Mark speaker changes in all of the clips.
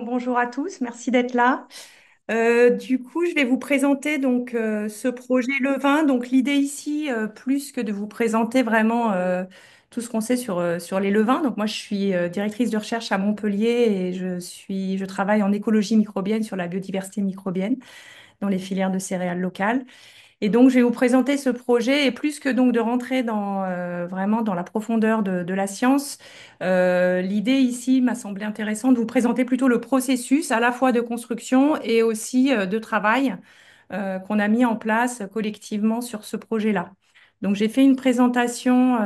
Speaker 1: Bonjour à tous, merci d'être là. Du coup, je vais vous présenter ce projet Levain. Donc l'idée ici, plus que de vous présenter vraiment tout ce qu'on sait sur les levains. Donc moi, je suis directrice de recherche à Montpellier et je travaille en écologie microbienne sur la biodiversité microbienne dans les filières de céréales locales. Et donc, je vais vous présenter ce projet et plus que donc de rentrer vraiment dans la profondeur de la science, l'idée ici m'a semblé intéressant de vous présenter plutôt le processus à la fois de construction et aussi de travail qu'on a mis en place collectivement sur ce projet-là. Donc, j'ai fait une présentation.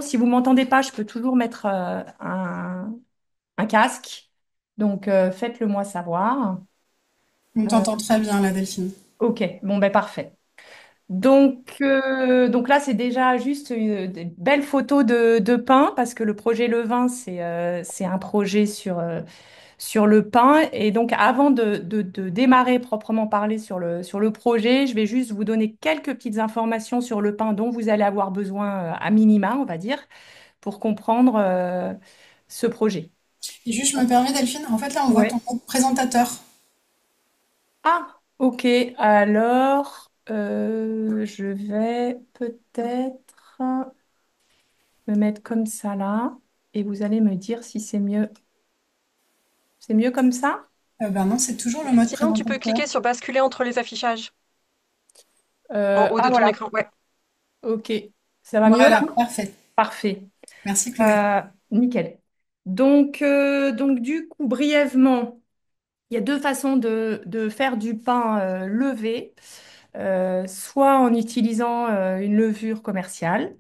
Speaker 1: Si vous m'entendez pas, je peux toujours mettre un casque. Donc, faites-le moi savoir.
Speaker 2: On
Speaker 1: Euh,
Speaker 2: t'entend très bien là, Delphine.
Speaker 1: ok, bon ben parfait. Donc là, c'est déjà juste des belles photos de pain parce que le projet Levain, c'est un projet sur le pain. Et donc, avant de démarrer proprement parler sur le projet, je vais juste vous donner quelques petites informations sur le pain dont vous allez avoir besoin à minima, on va dire, pour comprendre ce projet.
Speaker 2: Et juste, je me permets, Delphine, en fait, là, on voit
Speaker 1: Ouais.
Speaker 2: ton mode présentateur.
Speaker 1: Ah, ok. Alors, je vais peut-être me mettre comme ça là, et vous allez me dire si c'est mieux. C'est mieux comme ça?
Speaker 2: Ben non, c'est toujours le mode
Speaker 3: Sinon, tu peux
Speaker 2: présentateur.
Speaker 3: cliquer sur basculer entre les affichages en haut de ton
Speaker 1: Voilà,
Speaker 3: écran. Ouais.
Speaker 1: ok. Ça va mieux là?
Speaker 2: Voilà, parfait.
Speaker 1: Parfait.
Speaker 2: Merci, Chloé.
Speaker 1: Nickel. Donc du coup, brièvement, il y a deux façons de faire du pain levé. Soit en utilisant une levure commerciale,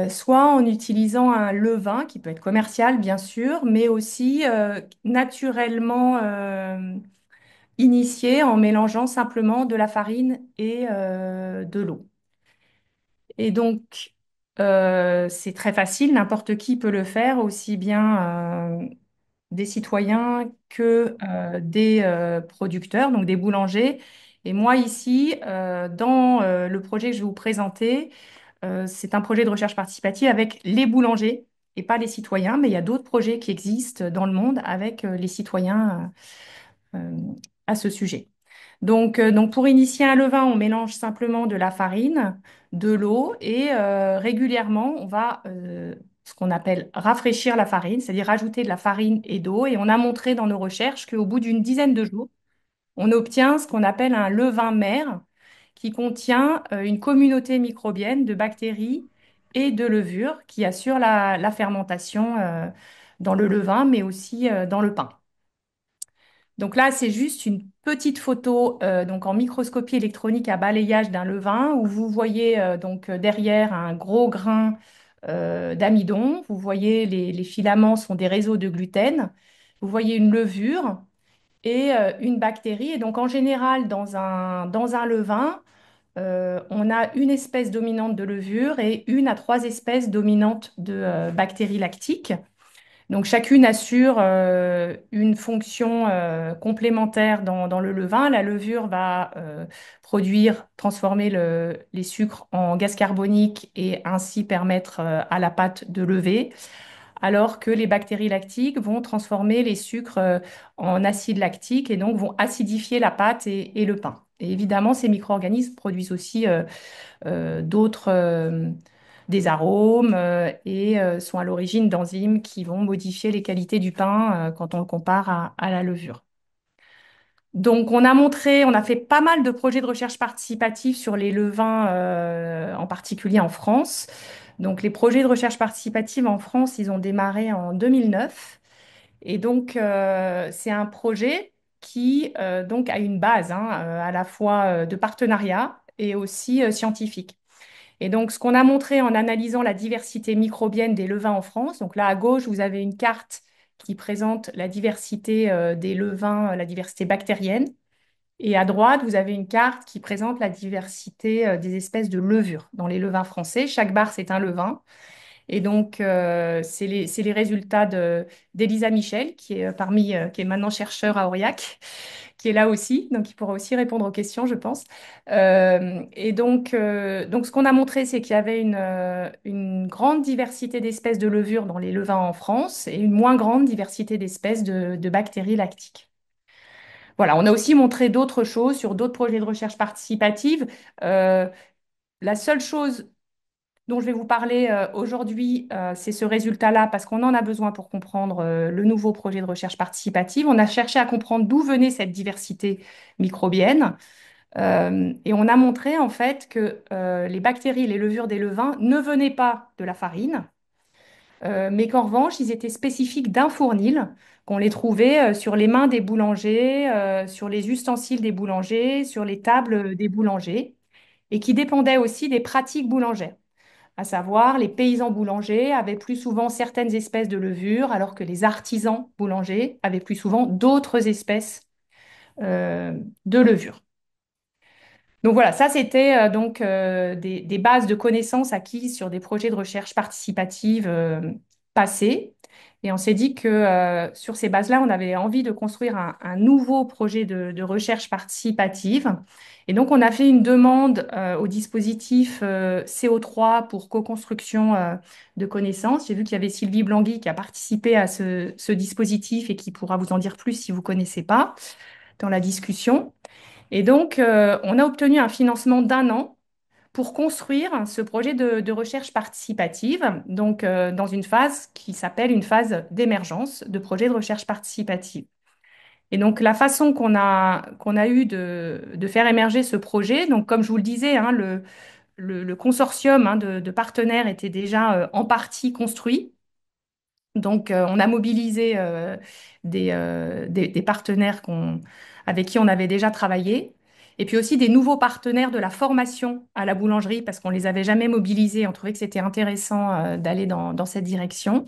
Speaker 1: soit en utilisant un levain qui peut être commercial, bien sûr, mais aussi naturellement initié en mélangeant simplement de la farine et de l'eau. Et donc, c'est très facile, n'importe qui peut le faire, aussi bien des citoyens que des producteurs, donc des boulangers. Et moi, ici, dans le projet que je vais vous présenter, c'est un projet de recherche participative avec les boulangers et pas les citoyens, mais il y a d'autres projets qui existent dans le monde avec les citoyens à ce sujet. Donc pour initier un levain, on mélange simplement de la farine, de l'eau et régulièrement, on va ce qu'on appelle rafraîchir la farine, c'est-à-dire rajouter de la farine et d'eau. Et on a montré dans nos recherches qu'au bout d'une dizaine de jours, on obtient ce qu'on appelle un levain mère qui contient une communauté microbienne de bactéries et de levures qui assure la fermentation dans le levain, mais aussi dans le pain. Donc là, c'est juste une petite photo donc en microscopie électronique à balayage d'un levain où vous voyez derrière un gros grain d'amidon. Vous voyez les filaments sont des réseaux de gluten. Vous voyez une levure et une bactérie. Et donc en général, dans un levain, on a une espèce dominante de levure et une à trois espèces dominantes de bactéries lactiques. Donc chacune assure une fonction complémentaire dans le levain. La levure va transformer les sucres en gaz carbonique et ainsi permettre à la pâte de lever, alors que les bactéries lactiques vont transformer les sucres en acide lactique et donc vont acidifier la pâte et le pain. Et évidemment, ces micro-organismes produisent aussi d'autres des arômes et sont à l'origine d'enzymes qui vont modifier les qualités du pain quand on le compare à la levure. Donc, on a fait pas mal de projets de recherche participative sur les levains, en particulier en France. Donc, les projets de recherche participative en France, ils ont démarré en 2009. Et donc, c'est un projet qui donc a une base à la fois de partenariat et aussi scientifique. Et donc, ce qu'on a montré en analysant la diversité microbienne des levains en France, donc là à gauche, vous avez une carte qui présente la diversité des levains, la diversité bactérienne, et à droite, vous avez une carte qui présente la diversité des espèces de levures dans les levains français. Chaque barre, c'est un levain. Et donc, c'est les résultats d'Elisa Michel, qui est qui est maintenant chercheur à Aurillac, qui est là aussi, donc il pourra aussi répondre aux questions, je pense. Donc ce qu'on a montré, c'est qu'il y avait une grande diversité d'espèces de levures dans les levains en France et une moins grande diversité d'espèces de bactéries lactiques. Voilà, on a aussi montré d'autres choses sur d'autres projets de recherche participative. Euh, la seule chose dont je vais vous parler aujourd'hui, c'est ce résultat-là, parce qu'on en a besoin pour comprendre le nouveau projet de recherche participative. On a cherché à comprendre d'où venait cette diversité microbienne, et on a montré en fait que les bactéries et les levures des levains ne venaient pas de la farine, mais qu'en revanche, ils étaient spécifiques d'un fournil, qu'on les trouvait sur les mains des boulangers, sur les ustensiles des boulangers, sur les tables des boulangers, et qui dépendaient aussi des pratiques boulangères. À savoir, les paysans boulangers avaient plus souvent certaines espèces de levures, alors que les artisans boulangers avaient plus souvent d'autres espèces euh, de levures. Donc voilà, ça c'était des bases de connaissances acquises sur des projets de recherche participative passés. Et on s'est dit que sur ces bases-là, on avait envie de construire un nouveau projet de recherche participative. Et donc on a fait une demande au dispositif CO3 pour co-construction de connaissances. J'ai vu qu'il y avait Sylvie Blangui qui a participé à ce dispositif et qui pourra vous en dire plus si vous ne connaissez pas dans la discussion. Et donc, on a obtenu un financement d'un an pour construire ce projet de recherche participative, donc dans une phase qui s'appelle une phase d'émergence de projet de recherche participative. Et donc, la façon qu'on a eu de faire émerger ce projet, donc comme je vous le disais, hein, le consortium de partenaires était déjà en partie construit. Donc, on a mobilisé des partenaires avec qui on avait déjà travaillé, et puis aussi des nouveaux partenaires de la formation à la boulangerie, parce qu'on les avait jamais mobilisés. On trouvait que c'était intéressant d'aller dans cette direction.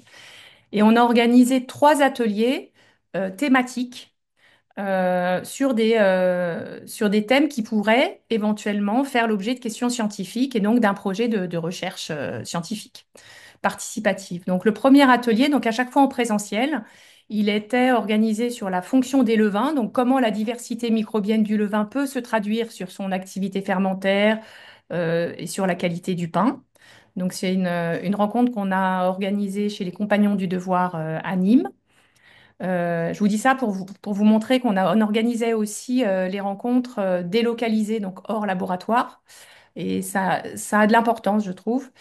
Speaker 1: Et on a organisé 3 ateliers thématiques sur des thèmes qui pourraient éventuellement faire l'objet de questions scientifiques et donc d'un projet de recherche scientifique participative. Donc le premier atelier, donc à chaque fois en présentiel, il était organisé sur la fonction des levains, donc comment la diversité microbienne du levain peut se traduire sur son activité fermentaire et sur la qualité du pain. Donc c'est une rencontre qu'on a organisée chez les Compagnons du Devoir à Nîmes. Je vous dis ça pour vous montrer on organisait aussi les rencontres délocalisées, donc hors laboratoire. Et ça a de l'importance, je trouve.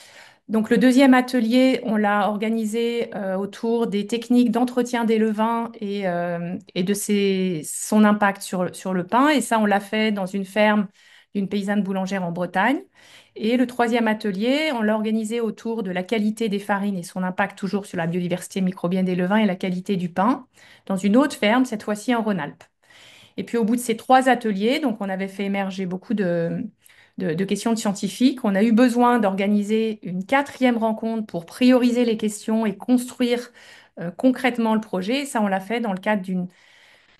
Speaker 1: Donc le deuxième atelier, on l'a organisé autour des techniques d'entretien des levains et de son impact sur le pain. Et ça, on l'a fait dans une ferme d'une paysanne boulangère en Bretagne. Et le troisième atelier, on l'a organisé autour de la qualité des farines et son impact toujours sur la biodiversité microbienne des levains et la qualité du pain, dans une autre ferme, cette fois-ci en Rhône-Alpes. Et puis au bout de ces 3 ateliers, donc on avait fait émerger beaucoup de questions de scientifiques. On a eu besoin d'organiser une quatrième rencontre pour prioriser les questions et construire concrètement le projet. Ça, on l'a fait dans le cadre d'une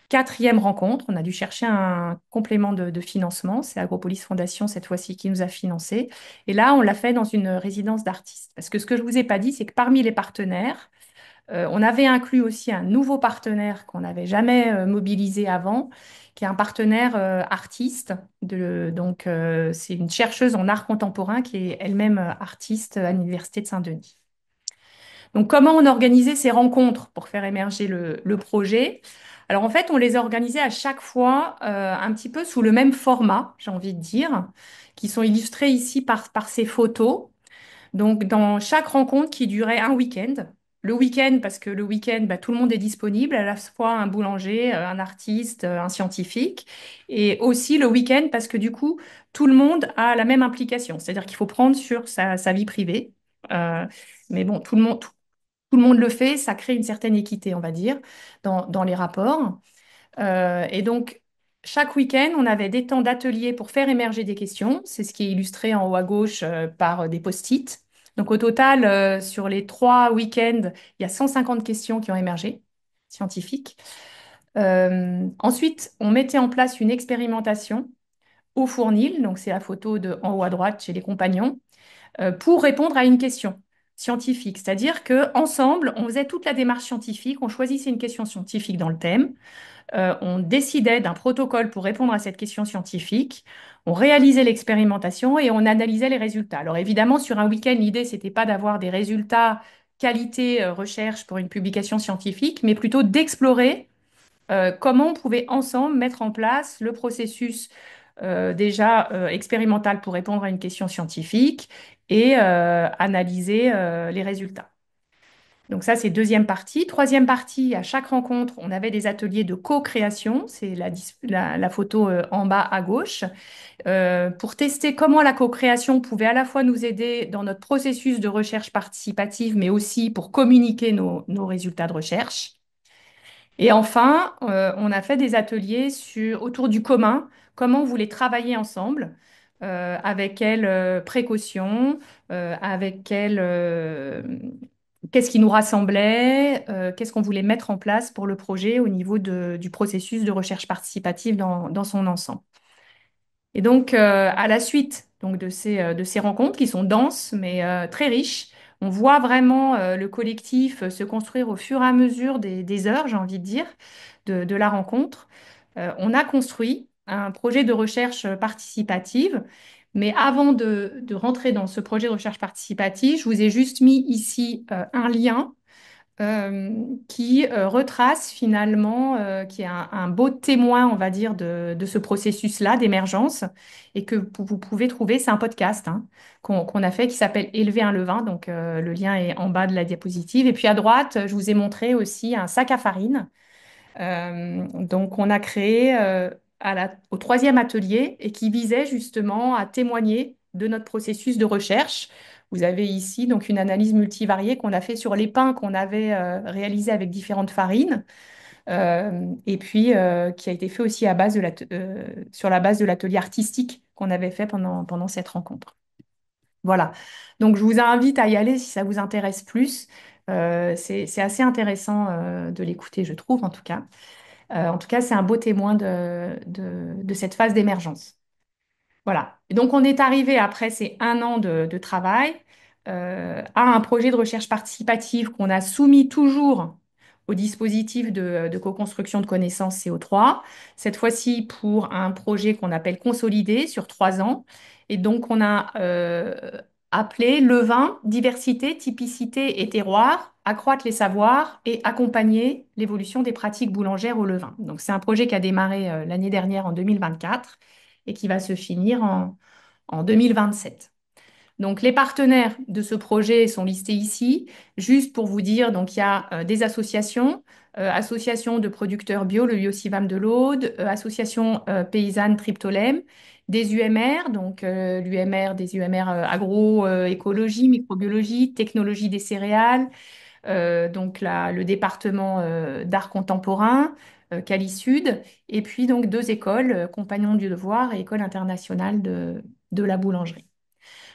Speaker 1: quatrième rencontre. On a dû chercher un complément de financement. C'est Agropolis Fondation cette fois-ci qui nous a financé. Et là, on l'a fait dans une résidence d'artistes. Parce que ce que je vous ai pas dit, c'est que parmi les partenaires, on avait inclus aussi un nouveau partenaire qu'on n'avait jamais mobilisé avant, qui est un partenaire artiste. C'est une chercheuse en art contemporain qui est elle-même artiste à l'Université de Saint-Denis. Donc, comment on organisait ces rencontres pour faire émerger le projet? Alors, en fait, on les a organisées à chaque fois un petit peu sous le même format, j'ai envie de dire, qui sont illustrés ici par ces photos. Donc, dans chaque rencontre qui durait un week-end, le week-end, parce que le week-end, bah, tout le monde est disponible, à la fois un boulanger, un artiste, un scientifique, et aussi le week-end, parce que du coup, tout le monde a la même implication, c'est-à-dire qu'il faut prendre sur sa vie privée. Euh, mais bon, tout le monde le fait, ça crée une certaine équité, on va dire, dans les rapports. Et donc, chaque week-end, on avait des temps d'atelier pour faire émerger des questions. C'est ce qui est illustré en haut à gauche par des post-it. Donc, au total, sur les 3 week-ends, il y a 150 questions qui ont émergé, scientifiques. Ensuite, on mettait en place une expérimentation au fournil. Donc, c'est la photo en haut à droite chez les compagnons, pour répondre à une question. scientifique. C'est-à-dire que ensemble, on faisait toute la démarche scientifique, on choisissait une question scientifique dans le thème, on décidait d'un protocole pour répondre à cette question scientifique, on réalisait l'expérimentation et on analysait les résultats. Alors évidemment, sur un week-end, l'idée, c'était pas d'avoir des résultats qualité recherche pour une publication scientifique, mais plutôt d'explorer comment on pouvait ensemble mettre en place le processus déjà expérimental pour répondre à une question scientifique et analyser les résultats. Donc ça, c'est deuxième partie. Troisième partie, à chaque rencontre, on avait des ateliers de co-création. C'est la photo en bas à gauche, pour tester comment la co-création pouvait à la fois nous aider dans notre processus de recherche participative, mais aussi pour communiquer nos résultats de recherche. Et enfin, on a fait des ateliers autour du commun, comment on voulait travailler ensemble, avec quelle précaution, avec qu'est-ce qui nous rassemblait, qu'est-ce qu'on voulait mettre en place pour le projet au niveau du processus de recherche participative dans son ensemble. Et donc, à la suite donc, de ces rencontres qui sont denses mais très riches, on voit vraiment le collectif se construire au fur et à mesure des heures, j'ai envie de dire, de la rencontre. On a construit un projet de recherche participative, mais avant de rentrer dans ce projet de recherche participative, je vous ai juste mis ici un lien qui retrace finalement, qui est un beau témoin, on va dire, de ce processus-là d'émergence et que vous pouvez trouver, c'est un podcast qu'on a fait qui s'appelle Élever un levain, donc le lien est en bas de la diapositive. Et puis à droite, je vous ai montré aussi un sac à farine donc, on a créé au troisième atelier et qui visait justement à témoigner de notre processus de recherche. Vous avez ici donc une analyse multivariée qu'on a fait sur les pains qu'on avait réalisés avec différentes farines et puis qui a été fait aussi sur la base de l'atelier artistique qu'on avait fait pendant cette rencontre. Voilà. Donc, je vous invite à y aller si ça vous intéresse plus. C'est assez intéressant de l'écouter, je trouve, en tout cas, c'est un beau témoin de cette phase d'émergence. Voilà. Et donc, on est arrivé après ces un an de travail à un projet de recherche participative qu'on a soumis toujours au dispositif de co-construction de connaissances CO3, cette fois-ci pour un projet qu'on appelle Consolidé sur 3 ans. Et donc, on a appelé Levain, diversité, typicité et terroir, accroître les savoirs et accompagner l'évolution des pratiques boulangères au levain. Donc, c'est un projet qui a démarré l'année dernière en 2024 et qui va se finir en 2027. Donc, les partenaires de ce projet sont listés ici. Juste pour vous dire, donc il y a des associations, association de producteurs bio, le Biocivam de l'Aude, association paysanne Triptolem, des UMR, donc l'UMR, des UMR agroécologie, microbiologie, technologie des céréales, donc le département d'art contemporain, Cali Sud, et puis donc 2 écoles, Compagnons du Devoir et École internationale de la boulangerie.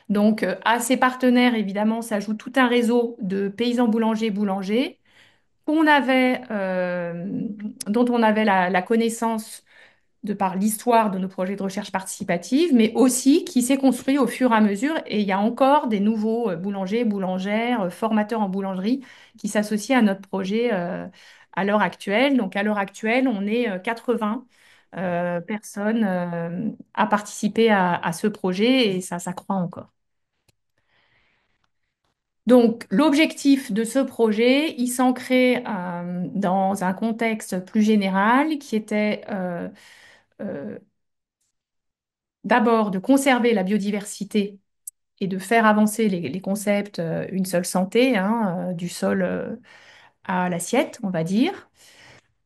Speaker 1: Donc, à ces partenaires, évidemment, s'ajoute tout un réseau de paysans boulangers dont on avait la connaissance de par l'histoire de nos projets de recherche participative, mais aussi qui s'est construit au fur et à mesure. Et il y a encore des nouveaux boulangers, boulangères, formateurs en boulangerie qui s'associent à notre projet à l'heure actuelle. Donc, à l'heure actuelle, on est 80 personnes à participer à ce projet et ça croît encore. Donc, l'objectif de ce projet, il s'ancrait dans un contexte plus général qui était euh, d'abord de conserver la biodiversité et de faire avancer les concepts une seule santé, du sol à l'assiette, on va dire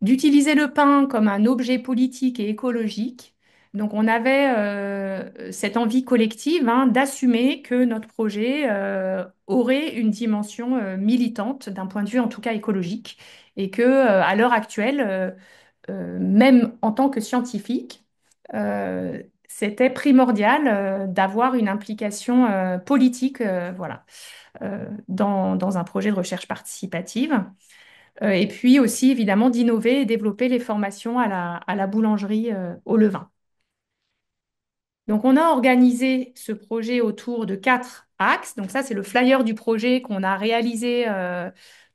Speaker 1: d'utiliser le pain comme un objet politique et écologique. Donc on avait cette envie collective d'assumer que notre projet aurait une dimension militante d'un point de vue en tout cas écologique et que à l'heure actuelle, même en tant que scientifique, c'était primordial d'avoir une implication politique voilà, dans un projet de recherche participative. Et puis aussi, évidemment, d'innover et développer les formations à la boulangerie au levain. Donc, on a organisé ce projet autour de 4 axes. Donc ça, c'est le flyer du projet qu'on a réalisé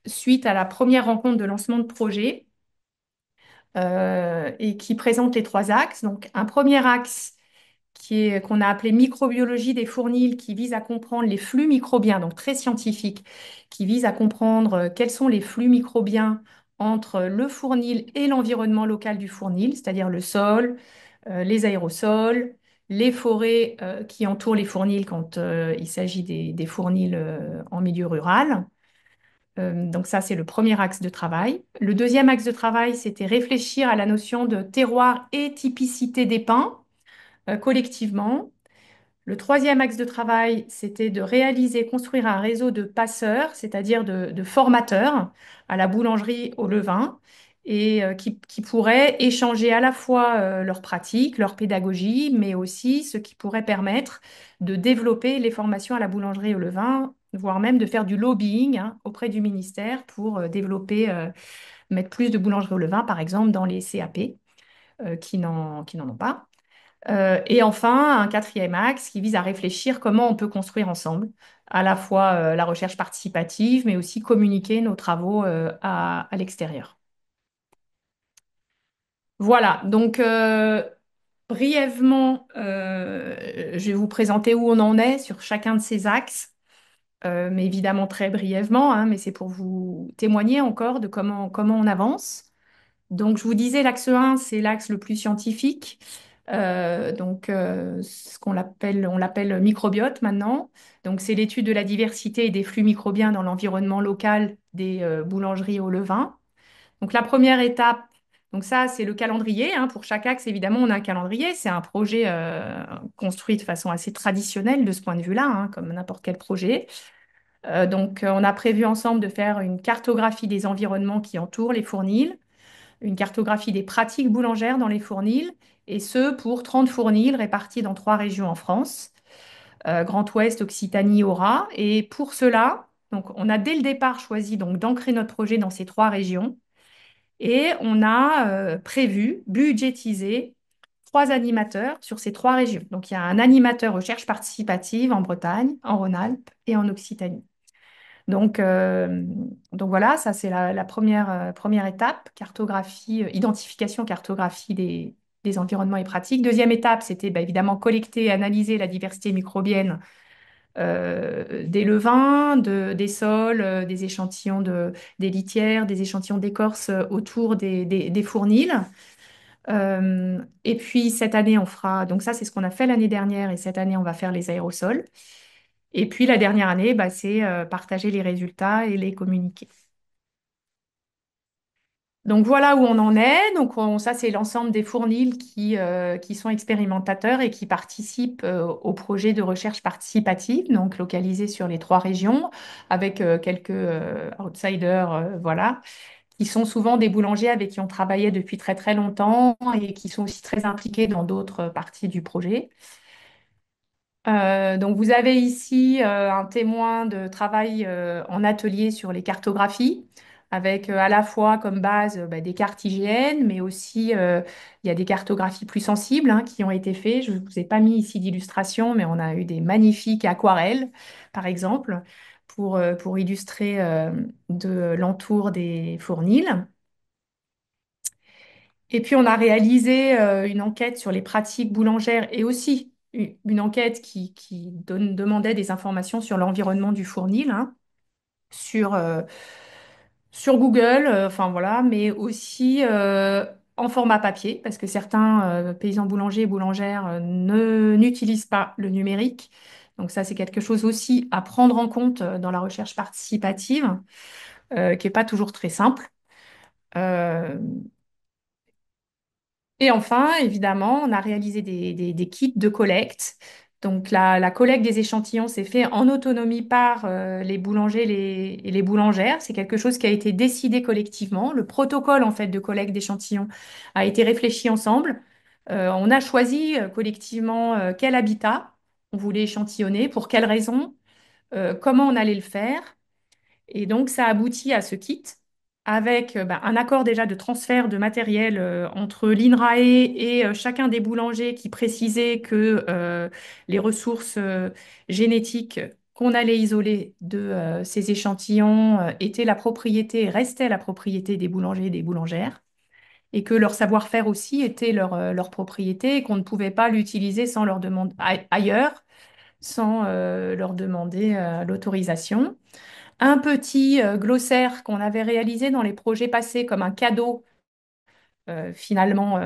Speaker 1: suite à la première rencontre de lancement de projet et qui présente les trois axes. Donc un premier axe qu'on a appelé microbiologie des fournils, qui vise à comprendre les flux microbiens, donc très scientifique, qui vise à comprendre quels sont les flux microbiens entre le fournil et l'environnement local du fournil, c'est-à-dire le sol, les aérosols, les forêts qui entourent les fournils quand il s'agit des fournils en milieu rural. Donc ça, c'est le premier axe de travail. Le deuxième axe de travail, c'était réfléchir à la notion de terroir et typicité des pins collectivement. Le troisième axe de travail, c'était de réaliser, construire un réseau de passeurs, c'est-à-dire de formateurs à la boulangerie au levain, et qui pourraient échanger à la fois leurs pratiques, leur pédagogie, mais aussi ce qui pourrait permettre de développer les formations à la boulangerie au levain, voire même de faire du lobbying hein, auprès du ministère pour développer, mettre plus de boulangeries au levain, par exemple, dans les CAP qui n'en ont pas. Et enfin, un quatrième axe qui vise à réfléchir comment on peut construire ensemble, à la fois la recherche participative, mais aussi communiquer nos travaux à l'extérieur. Voilà, donc brièvement, je vais vous présenter où on en est sur chacun de ces axes, mais évidemment très brièvement, hein, mais c'est pour vous témoigner encore de comment on avance. Donc, je vous disais, l'axe 1, c'est l'axe le plus scientifique. Ce on l'appelle microbiote maintenant. Donc, c'est l'étude de la diversité et des flux microbiens dans l'environnement local des boulangeries au levain. Donc, la première étape, donc ça, c'est le calendrier. Hein. Pour chaque axe, évidemment, on a un calendrier. C'est un projet construit de façon assez traditionnelle de ce point de vue-là, hein, comme n'importe quel projet. On a prévu ensemble de faire une cartographie des environnements qui entourent les fournils, une cartographie des pratiques boulangères dans les fournils, et ce pour 30 fournils répartis dans trois régions en France, Grand Ouest, Occitanie, Aura. Et pour cela, donc, on a dès le départ choisi donc d'ancrer notre projet dans ces trois régions et on a prévu, budgétisé trois animateurs sur ces trois régions. Donc il y a un animateur recherche participative en Bretagne, en Rhône-Alpes et en Occitanie. Donc, euh, donc voilà, ça c'est la première étape, cartographie, identification, cartographie des environnements et pratiques. Deuxième étape, c'était bah, évidemment collecter et analyser la diversité microbienne des levains, des sols, des échantillons des litières, des échantillons d'écorce autour des fournils. Et puis cette année, on fera, donc ça c'est ce qu'on a fait l'année dernière, et cette année, on va faire les aérosols. Et puis la dernière année, bah, c'est partager les résultats et les communiquer. Donc voilà où on en est. Ça, c'est l'ensemble des fournils qui sont expérimentateurs et qui participent au projet de recherche participative, donc localisé sur les trois régions, avec quelques outsiders, voilà, qui sont souvent des boulangers avec qui on travaillait depuis très très longtemps et qui sont aussi très impliqués dans d'autres parties du projet. Donc vous avez ici un témoin de travail en atelier sur les cartographies, avec à la fois comme base bah, des cartes IGN, mais aussi il y a des cartographies plus sensibles hein, qui ont été faites. Je ne vous ai pas mis ici d'illustration, mais on a eu des magnifiques aquarelles, par exemple, pour illustrer de l'entour des fournils. Et puis, on a réalisé une enquête sur les pratiques boulangères et aussi une enquête qui demandait des informations sur l'environnement du fournil, hein, sur, euh, sur Google, enfin voilà, mais aussi en format papier, parce que certains paysans boulangers et boulangères n'utilisent pas le numérique. Donc ça, c'est quelque chose aussi à prendre en compte dans la recherche participative, qui n'est pas toujours très simple. Euh, Et enfin, évidemment, on a réalisé des kits de collecte. Donc, la collecte des échantillons s'est faite en autonomie par les boulangers et les boulangères. C'est quelque chose qui a été décidé collectivement. Le protocole, en fait, de collecte d'échantillons a été réfléchi ensemble. On a choisi collectivement quel habitat on voulait échantillonner, pour quelles raisons, comment on allait le faire. Et donc, ça aboutit à ce kit avec bah, un accord déjà de transfert de matériel entre l'INRAE et chacun des boulangers qui précisait que les ressources génétiques qu'on allait isoler de ces échantillons était la propriété, restait la propriété des boulangers et des boulangères, et que leur savoir-faire aussi était leur propriété et qu'on ne pouvait pas l'utiliser sans leur demander ailleurs, sans leur demander l'autorisation. Un petit glossaire qu'on avait réalisé dans les projets passés comme un cadeau finalement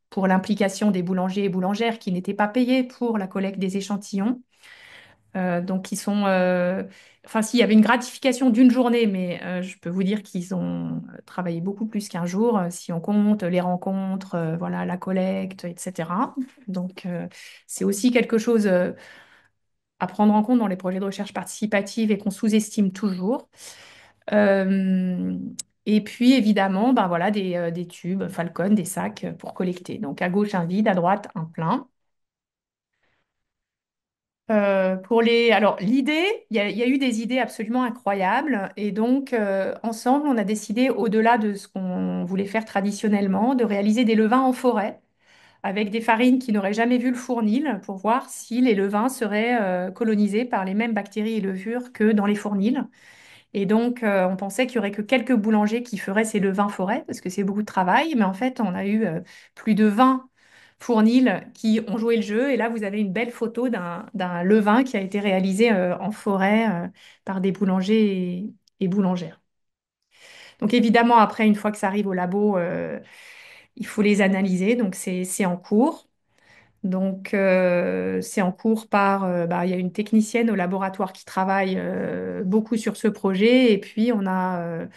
Speaker 1: pour l'implication des boulangers et boulangères qui n'étaient pas payés pour la collecte des échantillons. Donc, ils sont. Enfin, s'il y avait une gratification d'une journée, mais je peux vous dire qu'ils ont travaillé beaucoup plus qu'un jour, si on compte les rencontres, voilà, la collecte, etc. Donc, c'est aussi quelque chose à prendre en compte dans les projets de recherche participative et qu'on sous-estime toujours. Euh, et puis, évidemment, ben voilà, des tubes Falcon, des sacs pour collecter. Donc, à gauche, un vide, à droite, un plein. Alors, l'idée, il y a eu des idées absolument incroyables. Et donc, ensemble, on a décidé, au-delà de ce qu'on voulait faire traditionnellement, de réaliser des levains en forêt avec des farines qui n'auraient jamais vu le fournil pour voir si les levains seraient colonisés par les mêmes bactéries et levures que dans les fournils. Et donc, on pensait qu'il y aurait que quelques boulangers qui feraient ces levains forêt, parce que c'est beaucoup de travail. Mais en fait, on a eu plus de 20 fournils qui ont joué le jeu. Et là, vous avez une belle photo d'un levain qui a été réalisé en forêt par des boulangers et boulangères. Donc, évidemment, après, une fois que ça arrive au labo, il faut les analyser. Donc, c'est en cours. Donc, c'est en cours il y a une technicienne au laboratoire qui travaille beaucoup sur ce projet. Et puis, on a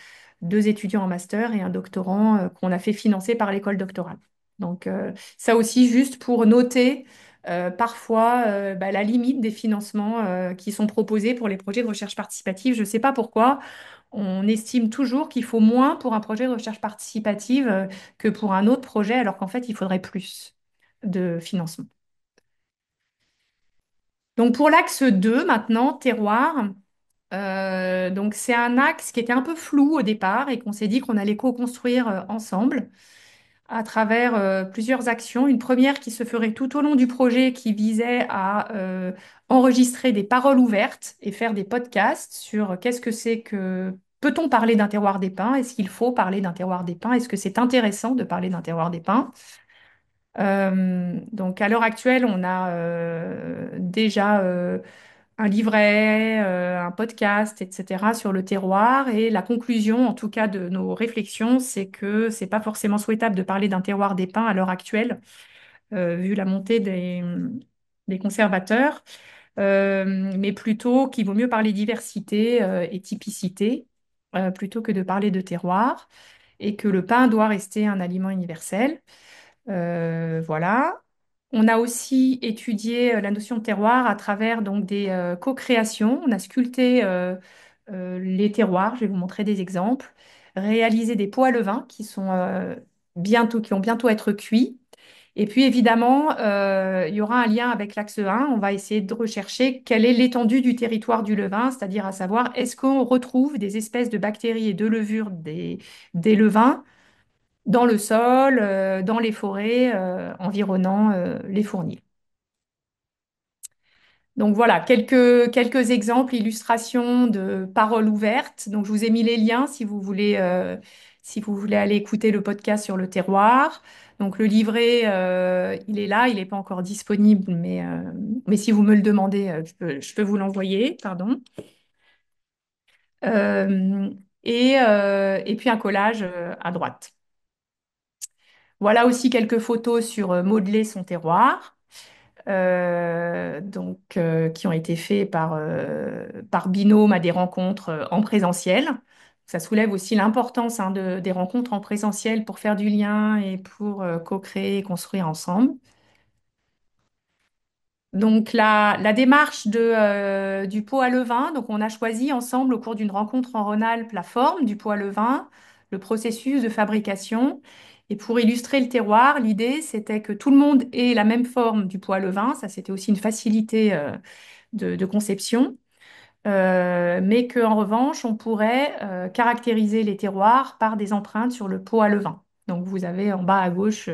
Speaker 1: deux étudiants en master et un doctorant qu'on a fait financer par l'école doctorale. Donc, ça aussi, juste pour noter parfois la limite des financements qui sont proposés pour les projets de recherche participative. Je ne sais pas pourquoi. On estime toujours qu'il faut moins pour un projet de recherche participative que pour un autre projet, alors qu'en fait, il faudrait plus de financement. Donc pour l'axe 2 maintenant, terroir, donc c'est un axe qui était un peu flou au départ et qu'on s'est dit qu'on allait co-construire ensemble à travers plusieurs actions. Une première qui se ferait tout au long du projet qui visait à enregistrer des paroles ouvertes et faire des podcasts sur qu'est-ce que c'est que... Peut-on parler d'un terroir des pins? Est-ce qu'il faut parler d'un terroir des pins? Est-ce que c'est intéressant de parler d'un terroir des pins? Donc à l'heure actuelle, on a déjà un livret, un podcast, etc. sur le terroir. Et la conclusion, en tout cas, de nos réflexions, c'est que c'est pas forcément souhaitable de parler d'un terroir des pins à l'heure actuelle, vu la montée des conservateurs, mais plutôt qu'il vaut mieux parler diversité et typicité, plutôt que de parler de terroir, et que le pain doit rester un aliment universel. Voilà. On a aussi étudié la notion de terroir à travers donc des co-créations. On a sculpté les terroirs. Je vais vous montrer des exemples. Réalisé des pots à levain qui sont qui vont bientôt être cuits. Et puis évidemment, il y aura un lien avec l'axe 1. On va essayer de rechercher quelle est l'étendue du territoire du levain, c'est-à-dire à savoir est-ce qu'on retrouve des espèces de bactéries et de levures des levains dans le sol, dans les forêts environnant les fournils. Donc voilà, quelques exemples, illustrations de paroles ouvertes. Donc je vous ai mis les liens si vous voulez aller écouter le podcast sur le terroir. Donc le livret, il est là, il n'est pas encore disponible, mais si vous me le demandez, je peux vous l'envoyer, pardon. Euh, et puis un collage à droite. Voilà aussi quelques photos sur modeler son terroir, qui ont été faits par binôme à des rencontres en présentiel. Ça soulève aussi l'importance des rencontres en présentiel pour faire du lien et pour co-créer et construire ensemble. Donc la démarche du pot à levain, donc on a choisi ensemble au cours d'une rencontre en Rhône-Alpes la forme du pot à levain, le processus de fabrication. Et pour illustrer le terroir, l'idée c'était que tout le monde ait la même forme du pot à levain. Ça c'était aussi une facilité de conception. Mais qu'en revanche on pourrait caractériser les terroirs par des empreintes sur le pot à levain. Donc vous avez en bas à gauche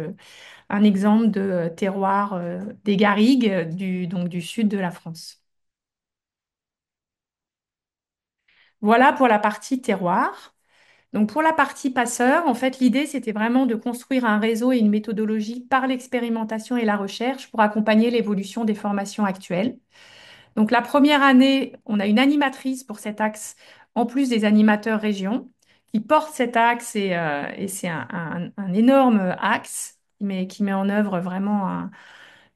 Speaker 1: un exemple de terroir des garrigues donc du sud de la France. Voilà pour la partie terroir. Donc pour la partie passeur, en fait, l'idée, c'était vraiment de construire un réseau et une méthodologie par l'expérimentation et la recherche pour accompagner l'évolution des formations actuelles. Donc la première année, on a une animatrice pour cet axe, en plus des animateurs région, qui portent cet axe et c'est un énorme axe, mais qui met en œuvre vraiment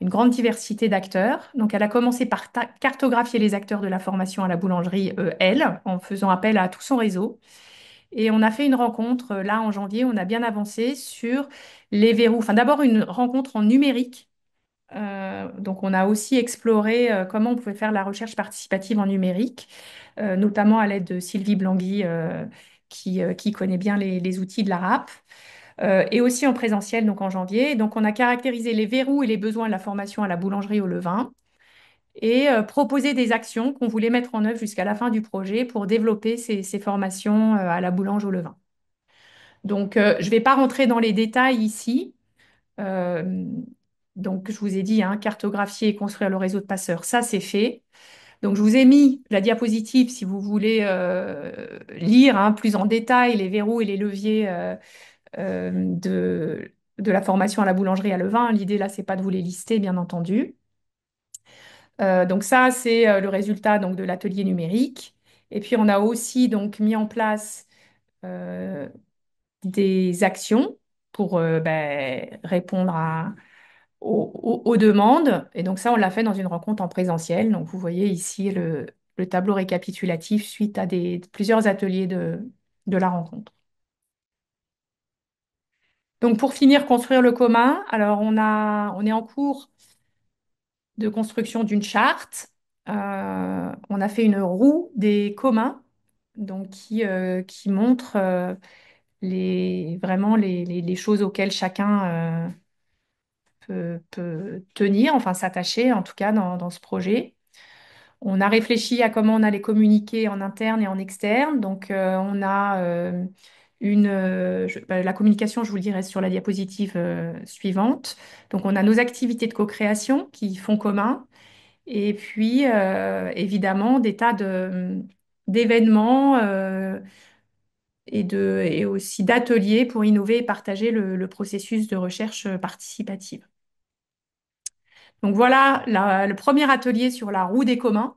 Speaker 1: une grande diversité d'acteurs. Donc elle a commencé par cartographier les acteurs de la formation à la boulangerie, elle, en faisant appel à tout son réseau. Et on a fait une rencontre, là en janvier, on a bien avancé sur les verrous. Enfin d'abord une rencontre en numérique, donc, on a aussi exploré comment on pouvait faire la recherche participative en numérique, notamment à l'aide de Sylvie Blangui, qui connaît bien les outils de la RAP, et aussi en présentiel, donc en janvier. Donc, on a caractérisé les verrous et les besoins de la formation à la boulangerie au levain et proposé des actions qu'on voulait mettre en œuvre jusqu'à la fin du projet pour développer ces formations à la boulange au levain. Donc, je ne vais pas rentrer dans les détails ici. Euh, donc, je vous ai dit, hein, cartographier et construire le réseau de passeurs, ça c'est fait. Donc, je vous ai mis la diapositive si vous voulez lire, hein, plus en détail les verrous et les leviers de la formation à la boulangerie à Levain. L'idée là, c'est pas de vous les lister, bien entendu. Donc, ça, c'est le résultat donc, de l'atelier numérique. Et puis, on a aussi donc, mis en place euh, des actions pour répondre aux demandes. Et donc ça, on l'a fait dans une rencontre en présentiel. Donc vous voyez ici le tableau récapitulatif suite à plusieurs ateliers de la rencontre. Donc pour finir, construire le commun. Alors on est en cours de construction d'une charte. On a fait une roue des communs, donc qui montre vraiment les choses auxquelles chacun peut tenir, enfin s'attacher en tout cas dans ce projet. On a réfléchi à comment on allait communiquer en interne et en externe. Donc, on a la communication, je vous le dirai sur la diapositive suivante. Donc, on a nos activités de co-création qui font commun. Et puis, évidemment, des tas d'événements et aussi d'ateliers pour innover et partager le processus de recherche participative. Donc, voilà le premier atelier sur la roue des communs,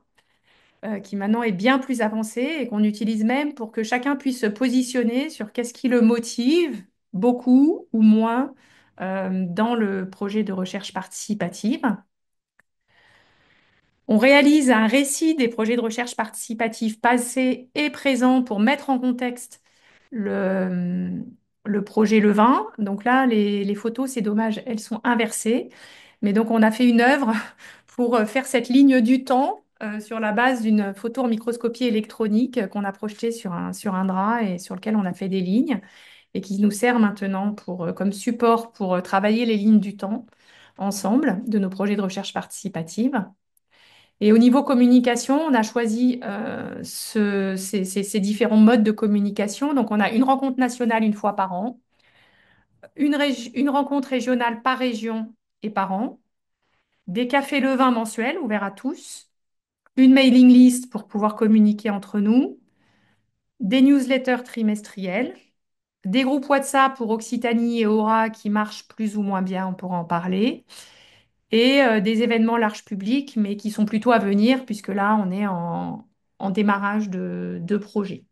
Speaker 1: qui maintenant est bien plus avancé et qu'on utilise même pour que chacun puisse se positionner sur qu'est-ce qui le motive beaucoup ou moins dans le projet de recherche participative. On réalise un récit des projets de recherche participative passés et présents pour mettre en contexte le, le projet Levin. Donc là, les photos, c'est dommage, elles sont inversées. Mais donc, on a fait une œuvre pour faire cette ligne du temps sur la base d'une photo en microscopie électronique qu'on a projetée sur un drap et sur lequel on a fait des lignes et qui nous sert maintenant comme support pour travailler les lignes du temps ensemble de nos projets de recherche participative. Et au niveau communication, on a choisi ces différents modes de communication. Donc, on a une rencontre nationale une fois par an, une rencontre régionale par région et par an, des cafés levain mensuels ouverts à tous, une mailing list pour pouvoir communiquer entre nous, des newsletters trimestriels, des groupes WhatsApp pour Occitanie et Aura qui marchent plus ou moins bien, on pourra en parler, et des événements large public, mais qui sont plutôt à venir, puisque là, on est en démarrage de projet.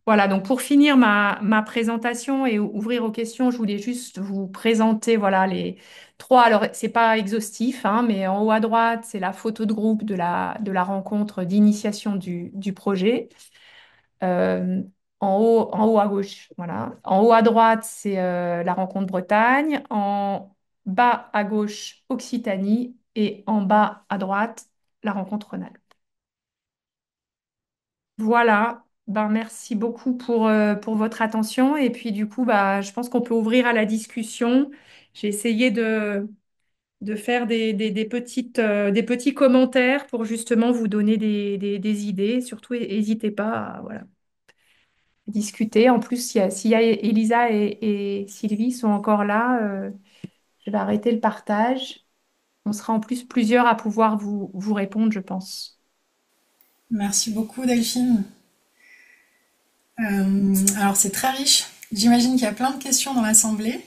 Speaker 1: Voilà, donc pour finir ma présentation et ouvrir aux questions, je voulais juste vous présenter voilà, les trois. Alors, c'est pas exhaustif, hein, mais en haut à droite, c'est la photo de groupe de la rencontre d'initiation du projet. Euh, en haut à gauche, voilà. En haut à droite, c'est la rencontre Bretagne. En bas à gauche, Occitanie. Et en bas à droite, la rencontre Rhône-Alpes. Voilà. Ben, merci beaucoup pour votre attention. Et puis, du coup, bah, je pense qu'on peut ouvrir à la discussion. J'ai essayé de faire des petits commentaires pour justement vous donner des idées. Surtout, n'hésitez pas à, voilà, discuter. En plus, s'il y a Elisa et Sylvie sont encore là, je vais arrêter le partage. On sera en plus plusieurs à pouvoir vous répondre, je pense.
Speaker 2: Merci beaucoup, Delphine. Alors c'est très riche. J'imagine qu'il y a plein de questions dans l'assemblée.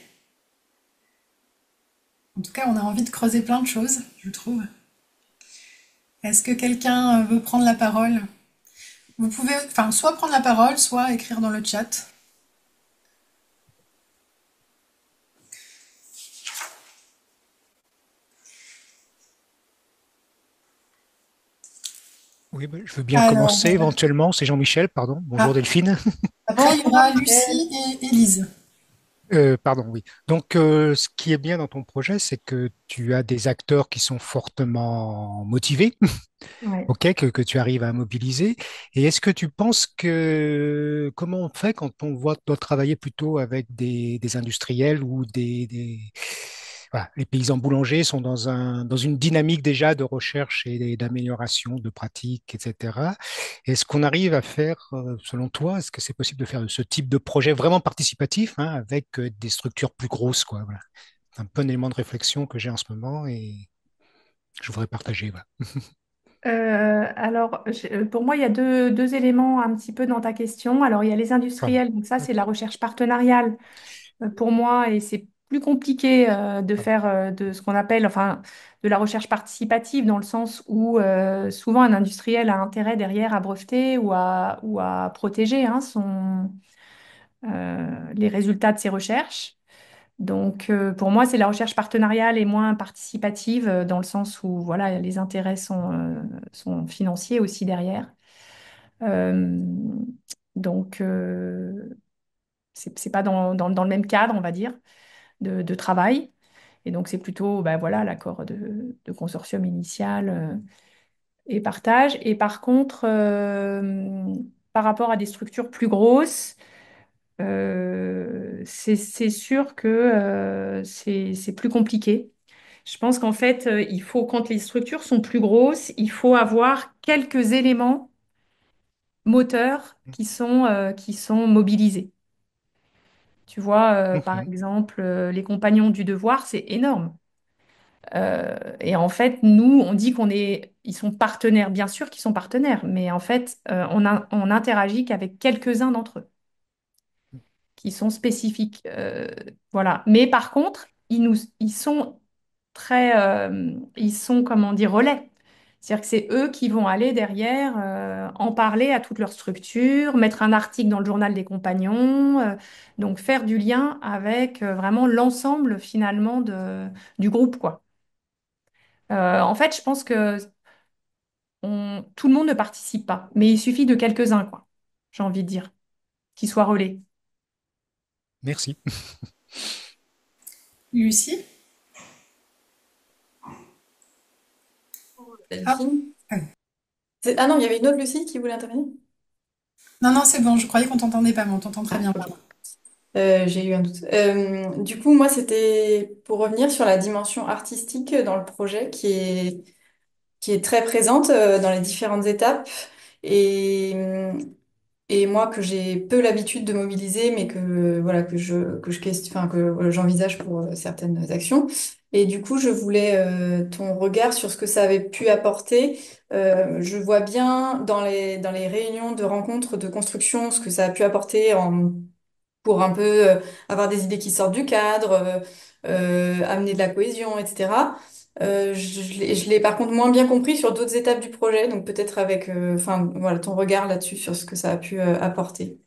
Speaker 2: En tout cas, on a envie de creuser plein de choses, je trouve. Est-ce que quelqu'un veut prendre la parole? Vous pouvez, enfin, soit prendre la parole, soit écrire dans le chat.
Speaker 4: Oui, bah, je veux bien
Speaker 2: Alors,
Speaker 4: commencer éventuellement. C'est Jean-Michel, pardon. Bonjour
Speaker 2: ah,
Speaker 4: Delphine.
Speaker 2: après, il y
Speaker 3: Bonjour
Speaker 2: aura
Speaker 3: Michel.
Speaker 2: Lucie et Élise.
Speaker 4: Pardon, oui. Donc, ce qui est bien dans ton projet, c'est que tu as des acteurs qui sont fortement motivés,
Speaker 1: Ouais.
Speaker 4: ok, que tu arrives à mobiliser. Et est-ce que tu penses que comment on fait quand on doit travailler plutôt avec des industriels ou voilà, les paysans boulangers sont dans une dynamique déjà de recherche et d'amélioration de pratiques, etc. Est-ce qu'on arrive à faire, selon toi, est-ce que c'est possible de faire ce type de projet vraiment participatif, hein, avec des structures plus grosses, quoi, voilà. C'est un peu un élément de réflexion que j'ai en ce moment et je voudrais partager, voilà.
Speaker 1: Alors, pour moi, il y a deux éléments un petit peu dans ta question. Alors, il y a les
Speaker 4: Pardon.
Speaker 1: industriels, donc ça, c'est
Speaker 4: Ok.
Speaker 1: la recherche partenariale pour moi, et c'est plus compliqué de
Speaker 4: Pardon.
Speaker 1: faire de ce qu'on appelle, enfin, de la recherche participative, dans le sens où souvent un industriel a intérêt derrière à breveter ou à protéger hein, les résultats de ses recherches. Donc, pour moi, c'est la recherche partenariale et moins participative, dans le sens où voilà, les intérêts sont financiers aussi derrière. Euh, donc, c'est pas dans le même cadre, on va dire, de travail. Et donc, c'est plutôt bah, voilà, l'accord de consortium initial et partage. Et par contre, par rapport à des structures plus grosses, c'est sûr que c'est plus compliqué. Je pense qu'en fait, il faut, quand les structures sont plus grosses, il faut avoir quelques éléments moteurs qui sont mobilisés. Tu vois, par
Speaker 4: Mhm.
Speaker 1: exemple, les compagnons du devoir, c'est énorme. Et en fait, nous, on dit ils sont partenaires, bien sûr qu'ils sont partenaires, mais en fait, on interagit qu'avec quelques-uns d'entre eux, qui sont spécifiques. Voilà. Mais par contre, ils sont ils sont, comment dire, relais. C'est-à-dire que c'est eux qui vont aller derrière, en parler à toute leur structure, mettre un article dans le journal des compagnons, donc faire du lien avec vraiment l'ensemble finalement du groupe, quoi. En fait, je pense que tout le monde ne participe pas, mais il suffit de quelques-uns, quoi. J'ai envie de dire, qui soient relais.
Speaker 4: Merci.
Speaker 2: Lucie? Ah,
Speaker 3: Delphine.
Speaker 2: euh,
Speaker 3: Ah non, il y avait une autre Lucie qui voulait intervenir.
Speaker 2: non, non, c'est bon, je croyais qu'on t'entendait pas, mais on t'entend très
Speaker 3: Ah,
Speaker 2: bien,
Speaker 3: ok.
Speaker 2: pardon.
Speaker 3: J'ai eu un doute. Du coup, moi, c'était pour revenir sur la dimension artistique dans le projet qui est très présente dans les différentes étapes. Et, et moi, que j'ai peu l'habitude de mobiliser, mais voilà, enfin, que j'envisage pour certaines actions. Et du coup, je voulais ton regard sur ce que ça avait pu apporter. Je vois bien dans les réunions de rencontres de construction ce que ça a pu apporter pour un peu avoir des idées qui sortent du cadre, amener de la cohésion, etc. Je l'ai par contre moins bien compris sur d'autres étapes du projet, donc peut-être avec enfin, voilà, ton regard là-dessus sur ce que ça a pu apporter.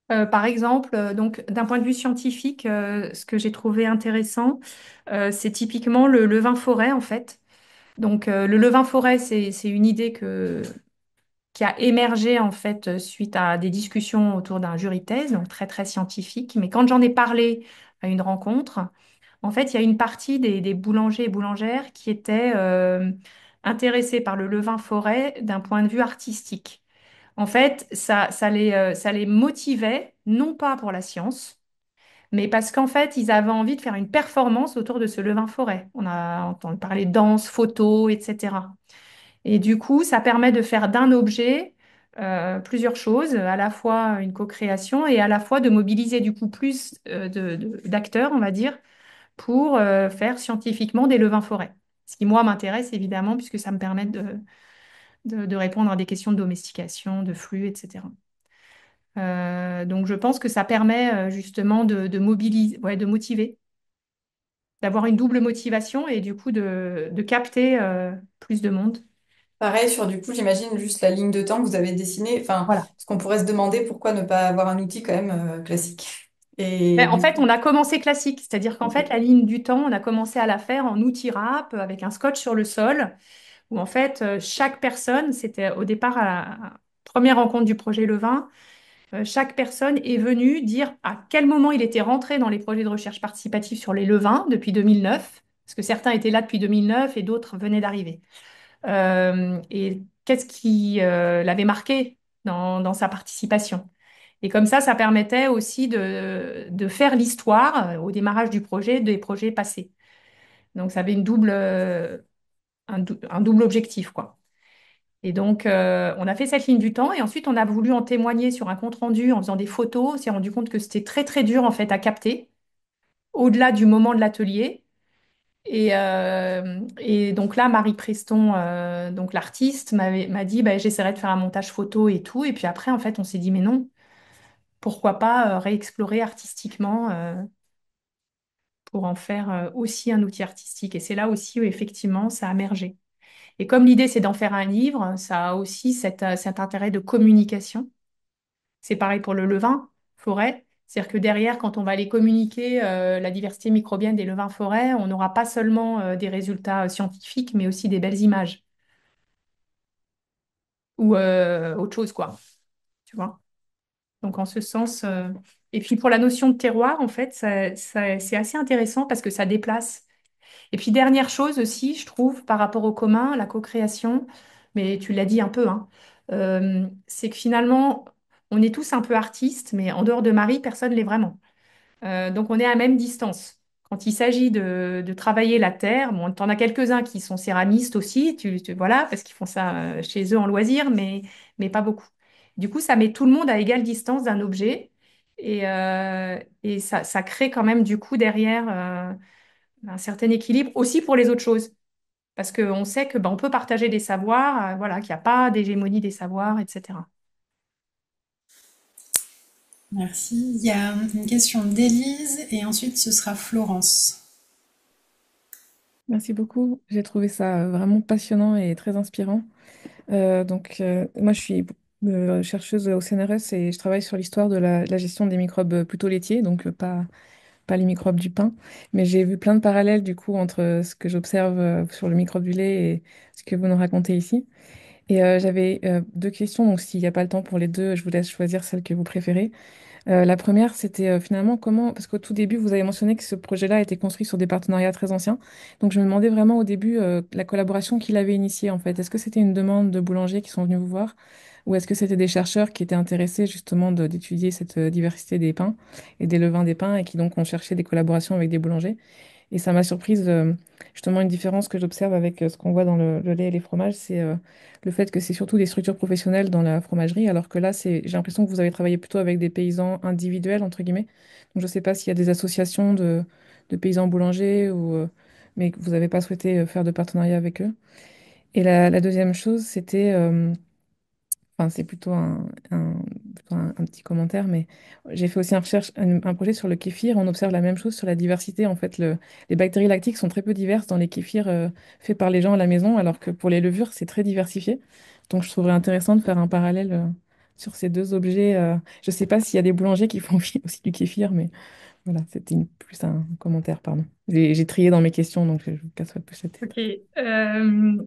Speaker 1: Par exemple, donc d'un point de vue scientifique, ce que j'ai trouvé intéressant, c'est typiquement le levain forêt en fait. Donc le levain forêt, c'est une idée qui a émergé en fait suite à des discussions autour d'un jury de thèse, donc très très scientifique. Mais quand j'en ai parlé à une rencontre, en fait, il y a une partie des boulangers et boulangères qui étaient intéressés par le levain forêt d'un point de vue artistique. En fait, ça les motivait, non pas pour la science, mais parce qu'en fait, ils avaient envie de faire une performance autour de ce levain forêt. On a entendu parler danse, photo, etc. Et du coup, ça permet de faire d'un objet plusieurs choses, à la fois une co-création et à la fois de mobiliser du coup plus d'acteurs, on va dire, pour faire scientifiquement des levains forêt. Ce qui, moi, m'intéresse évidemment, puisque ça me permet de répondre à des questions de domestication, de flux, etc. Donc je pense que ça permet justement de mobiliser, ouais, de motiver, d'avoir une double motivation et du coup de capter plus de monde.
Speaker 3: Pareil sur du coup, j'imagine juste la ligne de temps que vous avez dessinée. Enfin,
Speaker 1: Voilà.
Speaker 3: parce qu'on pourrait se demander pourquoi ne pas avoir un outil quand même classique. Et
Speaker 1: Mais en
Speaker 3: du
Speaker 1: fait,
Speaker 3: coup,
Speaker 1: on a commencé classique, c'est-à-dire qu'en fait,
Speaker 3: ok.
Speaker 1: la ligne du temps, on a commencé à la faire en outil rap avec un scotch sur le sol, où en fait, chaque personne, c'était au départ à la première rencontre du projet Levin, chaque personne est venue dire à quel moment il était rentré dans les projets de recherche participative sur les Levins depuis 2009, parce que certains étaient là depuis 2009 et d'autres venaient d'arriver. Et qu'est-ce qui l'avait marqué dans sa participation. Et comme ça permettait aussi de faire l'histoire au démarrage du projet des projets passés. Donc ça avait un double objectif, quoi. Et donc, on a fait cette ligne du temps et ensuite, on a voulu en témoigner sur un compte-rendu en faisant des photos. On s'est rendu compte que c'était très, très dur, en fait, à capter, au-delà du moment de l'atelier. Et donc là, Marie Preston, donc l'artiste, m'a dit, bah, j'essaierai de faire un montage photo et tout. Et puis après, en fait, on s'est dit, mais non, pourquoi pas réexplorer artistiquement pour en faire aussi un outil artistique. Et c'est là aussi où, effectivement, ça a émergé. Et comme l'idée, c'est d'en faire un livre, ça a aussi cet intérêt de communication. C'est pareil pour le levain forêt. C'est-à-dire que derrière, quand on va aller communiquer la diversité microbienne des levins forêts, on n'aura pas seulement des résultats scientifiques, mais aussi des belles images ou autre chose, quoi. Tu vois? Donc, en ce sens. Et puis, pour la notion de terroir, en fait, c'est assez intéressant parce que ça déplace. Et puis, dernière chose aussi, je trouve, par rapport au commun, la co-création, mais tu l'as dit un peu, hein, c'est que finalement, on est tous un peu artistes, mais en dehors de Marie, personne l'est vraiment. Donc on est à même distance. Quand il s'agit de travailler la terre, bon, t'en as quelques-uns qui sont céramistes aussi, voilà, parce qu'ils font ça chez eux en loisir, mais pas beaucoup. Du coup, ça met tout le monde à égale distance d'un objet et ça crée quand même du coup derrière un certain équilibre aussi pour les autres choses. Parce qu'on sait que ben, on peut partager des savoirs, voilà, qu'il n'y a pas d'hégémonie des savoirs, etc.
Speaker 2: Merci. Il y a une question d'Élise et ensuite ce sera Florence.
Speaker 5: Merci beaucoup. J'ai trouvé ça vraiment passionnant et très inspirant. Moi, je suis chercheuse au CNRS et je travaille sur l'histoire de la gestion des microbes plutôt laitiers, donc pas les microbes du pain. Mais j'ai vu plein de parallèles du coup entre ce que j'observe sur le microbe du lait et ce que vous nous racontez ici. Et j'avais deux questions, donc s'il n'y a pas le temps pour les deux, je vous laisse choisir celle que vous préférez. La première, c'était finalement comment, parce qu'au tout début, vous avez mentionné que ce projet-là a été construit sur des partenariats très anciens. Donc, je me demandais vraiment au début la collaboration qu'il avait initiée, en fait. Est-ce que c'était une demande de boulangers qui sont venus vous voir, ou est-ce que c'était des chercheurs qui étaient intéressés justement d'étudier cette diversité des pains et des levains des pains et qui donc ont cherché des collaborations avec des boulangers? Et ça m'a surprise, justement, une différence que j'observe avec ce qu'on voit dans le lait et les fromages, c'est le fait que c'est surtout des structures professionnelles dans la fromagerie, alors que là, j'ai l'impression que vous avez travaillé plutôt avec des paysans individuels, entre guillemets. Donc, je ne sais pas s'il y a des associations de paysans boulangers, mais que vous n'avez pas souhaité faire de partenariat avec eux. Et la deuxième chose, c'était enfin, c'est plutôt un petit commentaire, mais j'ai fait aussi un projet sur le kéfir. On observe la même chose sur la diversité. En fait, les bactéries lactiques sont très peu diverses dans les kéfirs faits par les gens à la maison, alors que pour les levures, c'est très diversifié. Donc, je trouverais intéressant de faire un parallèle sur ces deux objets. Je ne sais pas s'il y a des boulangers qui font aussi du kéfir, mais voilà, c'était plus un commentaire, pardon. J'ai trié dans mes questions, donc je ne vous casserai plus la tête.
Speaker 1: Ok.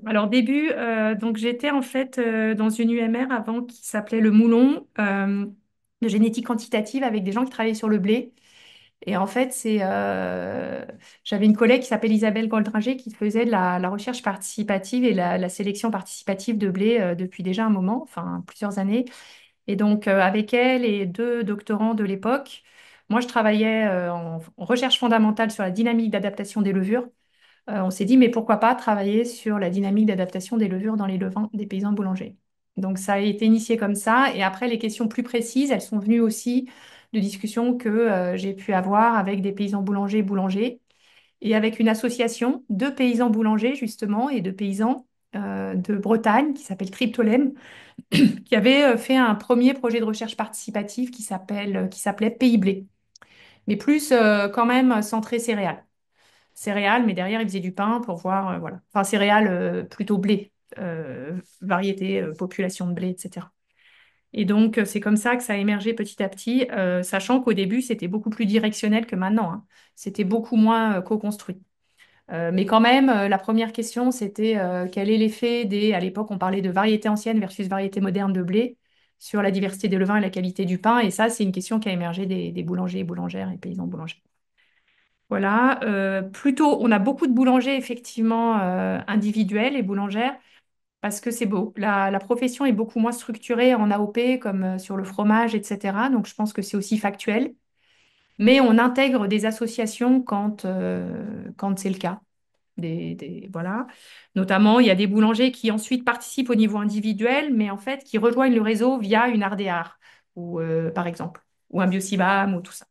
Speaker 1: Alors début, donc j'étais en fait dans une UMR avant qui s'appelait le Moulon de génétique quantitative avec des gens qui travaillaient sur le blé. Et en fait, j'avais une collègue qui s'appelle Isabelle Goldranger qui faisait de la recherche participative et la sélection participative de blé depuis déjà un moment, enfin plusieurs années. Et donc avec elle et deux doctorants de l'époque, moi je travaillais en recherche fondamentale sur la dynamique d'adaptation des levures. On s'est dit, mais pourquoi pas travailler sur la dynamique d'adaptation des levures dans les levains des paysans boulangers. Donc ça a été initié comme ça. Et après, les questions plus précises, elles sont venues aussi de discussions que j'ai pu avoir avec des paysans boulangers et avec une association de paysans boulangers, justement, et de paysans de Bretagne qui s'appelle Cryptolem, qui avait fait un premier projet de recherche participative qui s'appelait Pays Blé, mais plus quand même centré céréales. Céréales, mais derrière, ils faisaient du pain pour voir, voilà. Enfin, céréales plutôt blé, variété, population de blé, etc. Et donc, c'est comme ça que ça a émergé petit à petit, sachant qu'au début, c'était beaucoup plus directionnel que maintenant, hein. C'était beaucoup moins co-construit. Mais quand même, la première question, c'était quel est l'effet des... À l'époque, on parlait de variété ancienne versus variété moderne de blé sur la diversité des levains et la qualité du pain. Et ça, c'est une question qui a émergé des boulangers et boulangères et paysans boulangers. Voilà. Plutôt, on a beaucoup de boulangers, effectivement, individuels et boulangères, parce que c'est beau. La profession est beaucoup moins structurée en AOP, comme sur le fromage, etc. Donc, je pense que c'est aussi factuel. Mais on intègre des associations quand c'est le cas. Voilà. Notamment, il y a des boulangers qui ensuite participent au niveau individuel, mais en fait, qui rejoignent le réseau via une RDR, ou, par exemple, ou un Biocibam, ou tout ça.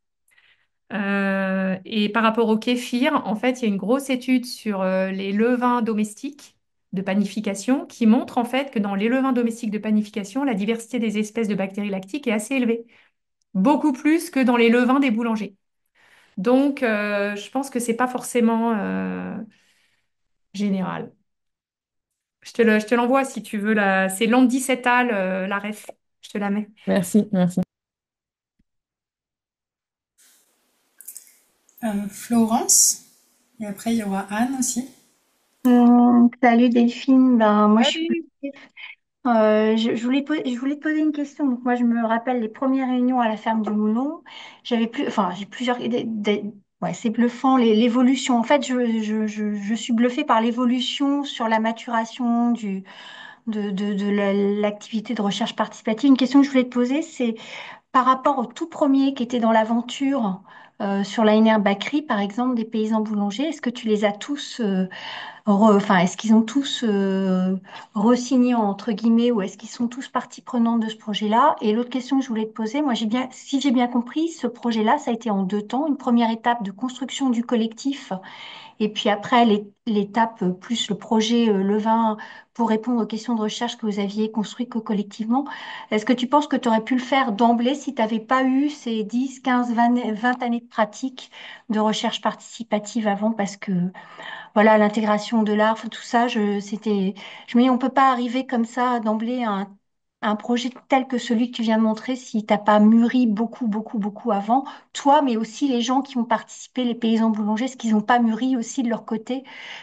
Speaker 1: Et par rapport au kéfir, en fait, il y a une grosse étude sur les levains domestiques de panification qui montre en fait que dans les levains domestiques de panification, la diversité des espèces de bactéries lactiques est assez élevée, beaucoup plus que dans les levains des boulangers. Donc, je pense que c'est pas forcément général. Je te l'envoie si tu veux. C'est Landy Settal, la ref. Je te la mets.
Speaker 5: Merci, merci.
Speaker 2: Florence. Et après, il y aura Anne aussi.
Speaker 6: Salut Delphine, ben moi je suis
Speaker 1: Salut.
Speaker 6: je voulais te poser une question. Donc moi je me rappelle les premières réunions à la ferme du Moulon. J'ai plusieurs ouais, c'est bluffant l'évolution. En fait, je suis bluffée par l'évolution sur la maturation de l'activité de recherche participative. Une question que je voulais te poser, c'est par rapport au tout premier qui était dans l'aventure sur l'ANR Bakri, par exemple, des paysans boulangers, est-ce que tu les as tous enfin, est-ce qu'ils ont tous re-signé entre guillemets ou est-ce qu'ils sont tous partie prenante de ce projet-là? Et l'autre question que je voulais te poser, moi si j'ai bien compris, ce projet-là, ça a été en deux temps. Une première étape de construction du collectif et puis après l'étape plus le projet Levain pour répondre aux questions de recherche que vous aviez construit collectivement. Est-ce que tu penses que tu aurais pu le faire d'emblée si tu n'avais pas eu ces 10, 15, 20 années de pratique de recherche participative avant? Parce que voilà, l'intégration de l'art, enfin, tout ça, je me dis, on peut pas arriver comme ça d'emblée à un projet tel que celui que tu viens de montrer si t'as pas mûri beaucoup, beaucoup, beaucoup avant, toi, mais aussi les gens qui ont participé, les paysans boulangers, est-ce qu'ils n'ont pas mûri aussi de leur côté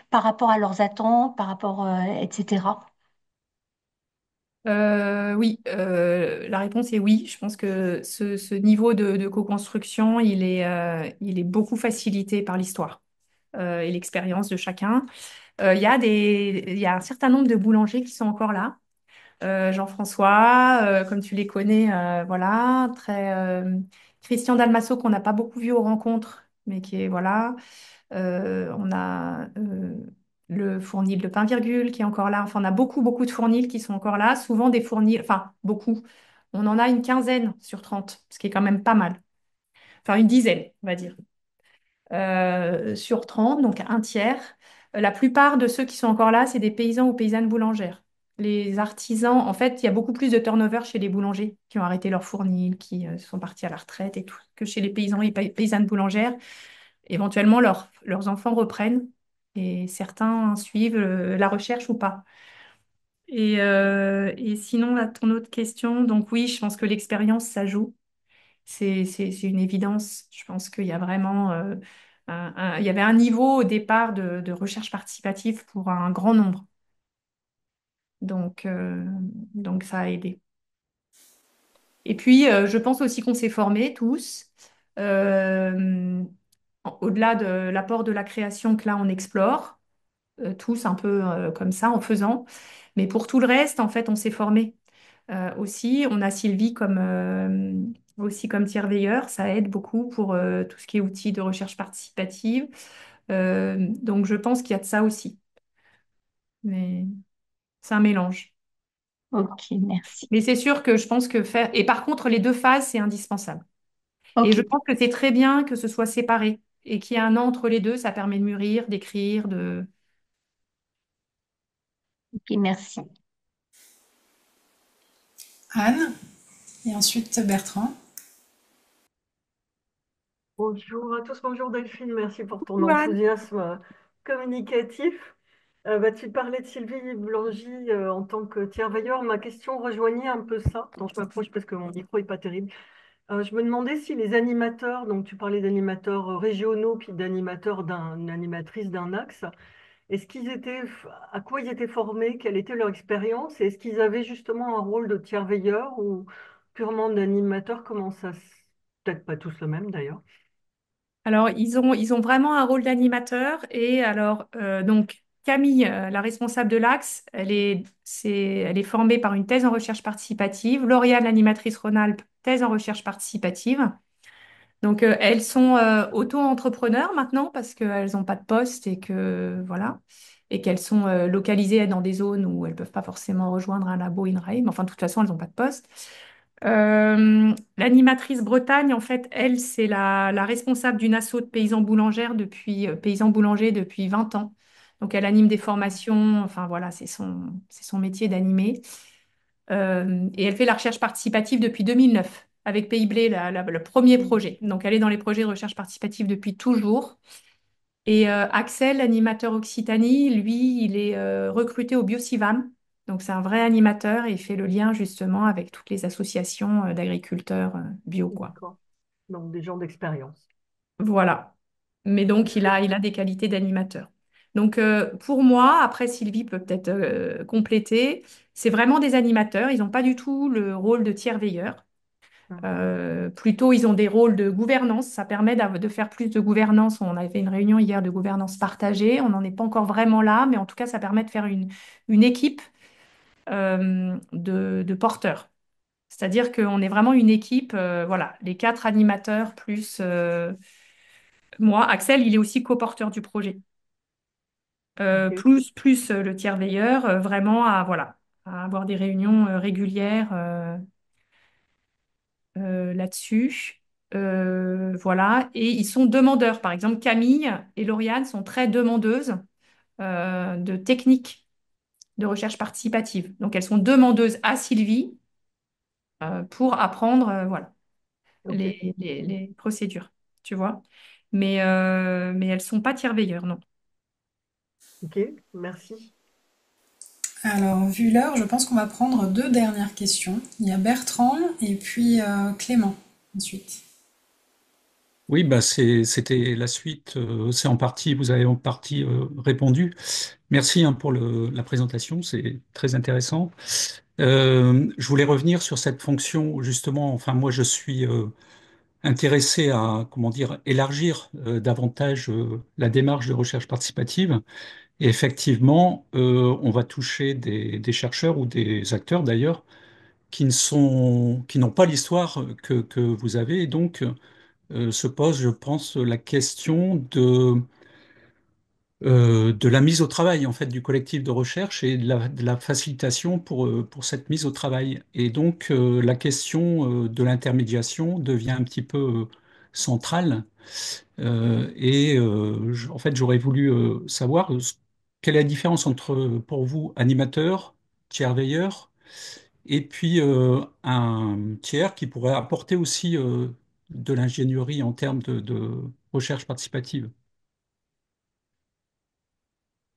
Speaker 6: par rapport à leurs attentes, par rapport, etc.
Speaker 1: Oui, la réponse est oui. Je pense que ce niveau de co-construction, il est beaucoup facilité par l'histoire et l'expérience de chacun. Il y a un certain nombre de boulangers qui sont encore là. Jean-François, comme tu les connais, voilà, Christian Dalmasso qu'on n'a pas beaucoup vu aux rencontres, mais qui est voilà. On a le fournil de pain virgule qui est encore là. Enfin, on a beaucoup, beaucoup de fournils qui sont encore là. Souvent des fournils, enfin, beaucoup. On en a une quinzaine sur 30, ce qui est quand même pas mal. Enfin, une dizaine, on va dire. Sur 30, donc un tiers. La plupart de ceux qui sont encore là, c'est des paysans ou paysannes boulangères. Les artisans, en fait, il y a beaucoup plus de turnover chez les boulangers qui ont arrêté leur fournil, qui sont partis à la retraite et tout, que chez les paysans et paysannes boulangères. Éventuellement, leurs enfants reprennent et certains suivent la recherche ou pas. Et sinon, à ton autre question, donc oui, je pense que l'expérience, ça joue. C'est une évidence. Je pense qu'il y a vraiment il y avait un niveau au départ de recherche participative pour un grand nombre. Donc, euh, donc ça a aidé. Et puis, je pense aussi qu'on s'est formés tous. Euh, Au-delà de l'apport de la création que là, on explore. Tous un peu comme ça en faisant. Mais pour tout le reste, en fait, on s'est formé aussi. On a Sylvie aussi comme tiers-veilleur. Ça aide beaucoup pour tout ce qui est outils de recherche participative. Donc, je pense qu'il y a de ça aussi. Mais c'est un mélange.
Speaker 6: Ok, merci.
Speaker 1: Mais c'est sûr que je pense que faire... Et par contre, les deux phases, c'est indispensable. Et
Speaker 6: Ok,
Speaker 1: je pense que c'est très bien que ce soit séparé et qu'il y ait un an entre les deux. Ça permet de mûrir, d'écrire, de...
Speaker 6: Ok, merci.
Speaker 2: Anne, et ensuite Bertrand.
Speaker 7: Bonjour à tous, bonjour Delphine, merci pour ton
Speaker 1: Joanne.
Speaker 7: enthousiasme communicatif. Tu parlais de Sylvie Boulangy en tant que tiers-veilleur. Ma question rejoignait un peu ça, dont je m'approche parce que mon micro n'est pas terrible. Je me demandais si les animateurs, donc tu parlais d'animateurs régionaux, puis d'animateurs animatrice d'un axe, est-ce qu'ils étaient, à quoi ils étaient formés, quelle était leur expérience, et est-ce qu'ils avaient justement un rôle de tiers-veilleur ou purement d'animateur, peut-être pas tous le même d'ailleurs.
Speaker 1: Alors, ils ont vraiment un rôle d'animateur. Et alors, donc, Camille, la responsable de l'Axe, elle est formée par une thèse en recherche participative. Lauriane, l'animatrice Rhône-Alpes, thèse en recherche participative. Donc, elles sont auto-entrepreneurs maintenant parce qu'elles n'ont pas de poste et que, voilà, et qu'elles sont localisées dans des zones où elles ne peuvent pas forcément rejoindre un labo INRAE. Mais enfin, de toute façon, elles n'ont pas de poste. L'animatrice Bretagne, en fait, elle, c'est la responsable d'une asso de paysans boulangers depuis 20 ans. Donc, elle anime des formations. Enfin, voilà, c'est son métier d'animer. Et elle fait la recherche participative depuis 2009 avec Pays Blé, le premier projet. Donc, elle est dans les projets de recherche participative depuis toujours. Et Axel, l'animateur Occitanie, lui, il est recruté au Biocivam. Donc, c'est un vrai animateur et il fait le lien justement avec toutes les associations d'agriculteurs bio, quoi.
Speaker 7: D'accord. Donc des gens d'expérience.
Speaker 1: Voilà. Mais donc, il a des qualités d'animateur. Donc, pour moi, après, Sylvie peut peut-être compléter, c'est vraiment des animateurs. Ils n'ont pas du tout le rôle de tiers-veilleur.
Speaker 7: Mhm.
Speaker 1: Plutôt, ils ont des rôles de gouvernance. Ça permet de faire plus de gouvernance. On avait une réunion hier de gouvernance partagée. On n'en est pas encore vraiment là, mais en tout cas, ça permet de faire une équipe de porteurs. C'est-à-dire qu'on est vraiment une équipe, voilà, les 4 animateurs plus moi. Axel, il est aussi co-porteur du projet.
Speaker 7: Ok.
Speaker 1: Plus le tiers veilleur, vraiment voilà, à avoir des réunions régulières. Là-dessus. Voilà. Et ils sont demandeurs. Par exemple, Camille et Lauriane sont très demandeuses de techniques de recherche participative. Donc, elles sont demandeuses à Sylvie pour apprendre voilà,
Speaker 7: Ok.
Speaker 1: les procédures, tu vois. Mais elles ne sont pas tiers-veilleurs, non.
Speaker 7: Ok. Merci.
Speaker 2: Alors, vu l'heure, je pense qu'on va prendre deux dernières questions. Il y a Bertrand et puis Clément ensuite.
Speaker 8: Oui, bah c'était la suite. C'est en partie, vous avez en partie répondu. Merci hein, pour la présentation, c'est très intéressant. Je voulais revenir sur cette fonction justement. Enfin, moi, je suis intéressé à comment dire élargir davantage la démarche de recherche participative. Et effectivement, on va toucher des chercheurs ou des acteurs d'ailleurs qui n'ont pas l'histoire que vous avez et donc se pose, je pense, la question de la mise au travail en fait du collectif de recherche et de la facilitation pour cette mise au travail. Et donc la question de l'intermédiation devient un petit peu centrale. En fait, j'aurais voulu savoir quelle est la différence entre, pour vous, animateur, tiers veilleur et puis un tiers qui pourrait apporter aussi de l'ingénierie en termes de recherche participative.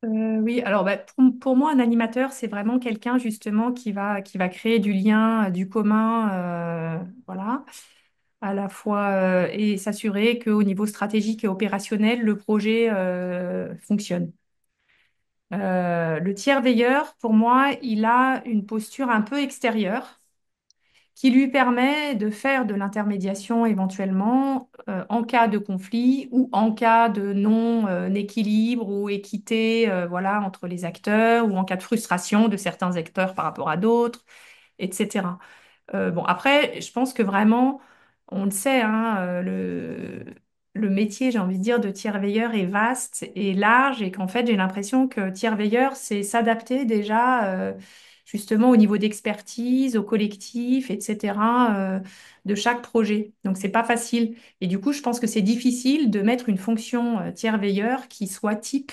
Speaker 1: Oui, alors bah, pour moi, un animateur, c'est vraiment quelqu'un justement qui va créer du lien, du commun, voilà, à la fois et s'assurer qu'au niveau stratégique et opérationnel, le projet fonctionne. Le tiers veilleur, pour moi, il a une posture un peu extérieure qui lui permet de faire de l'intermédiation éventuellement en cas de conflit ou en cas de non-équilibre ou équité voilà, entre les acteurs ou en cas de frustration de certains acteurs par rapport à d'autres, etc. Bon, après, je pense que vraiment, on le sait, hein, le métier, j'ai envie de dire, de tiers-veilleur est vaste et large et qu'en fait, j'ai l'impression que tiers-veilleur, c'est s'adapter déjà justement au niveau d'expertise, au collectif, etc., de chaque projet. Donc, c'est pas facile. Et du coup, je pense que c'est difficile de mettre une fonction tiers-veilleur qui soit type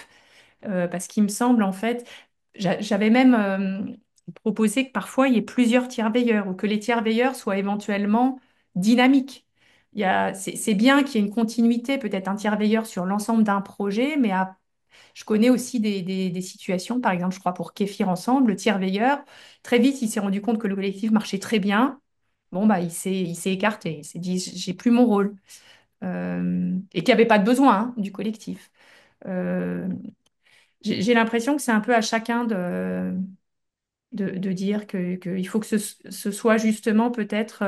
Speaker 1: parce qu'il me semble en fait J'avais même proposé que parfois il y ait plusieurs tiers veilleurs ou que les tiers veilleurs soient éventuellement dynamiques. C'est bien qu'il y ait une continuité, peut-être un tiers veilleur sur l'ensemble d'un projet, mais je connais aussi des situations, par exemple, je crois pour Kéfir Ensemble, le tiers veilleur, très vite il s'est rendu compte que le collectif marchait très bien. Bon, bah, il s'est écarté, il s'est dit, j'ai plus mon rôle. Et qu'il n'y avait pas de besoin hein, du collectif. Euh, j'ai l'impression que c'est un peu à chacun de dire il faut que ce soit justement peut-être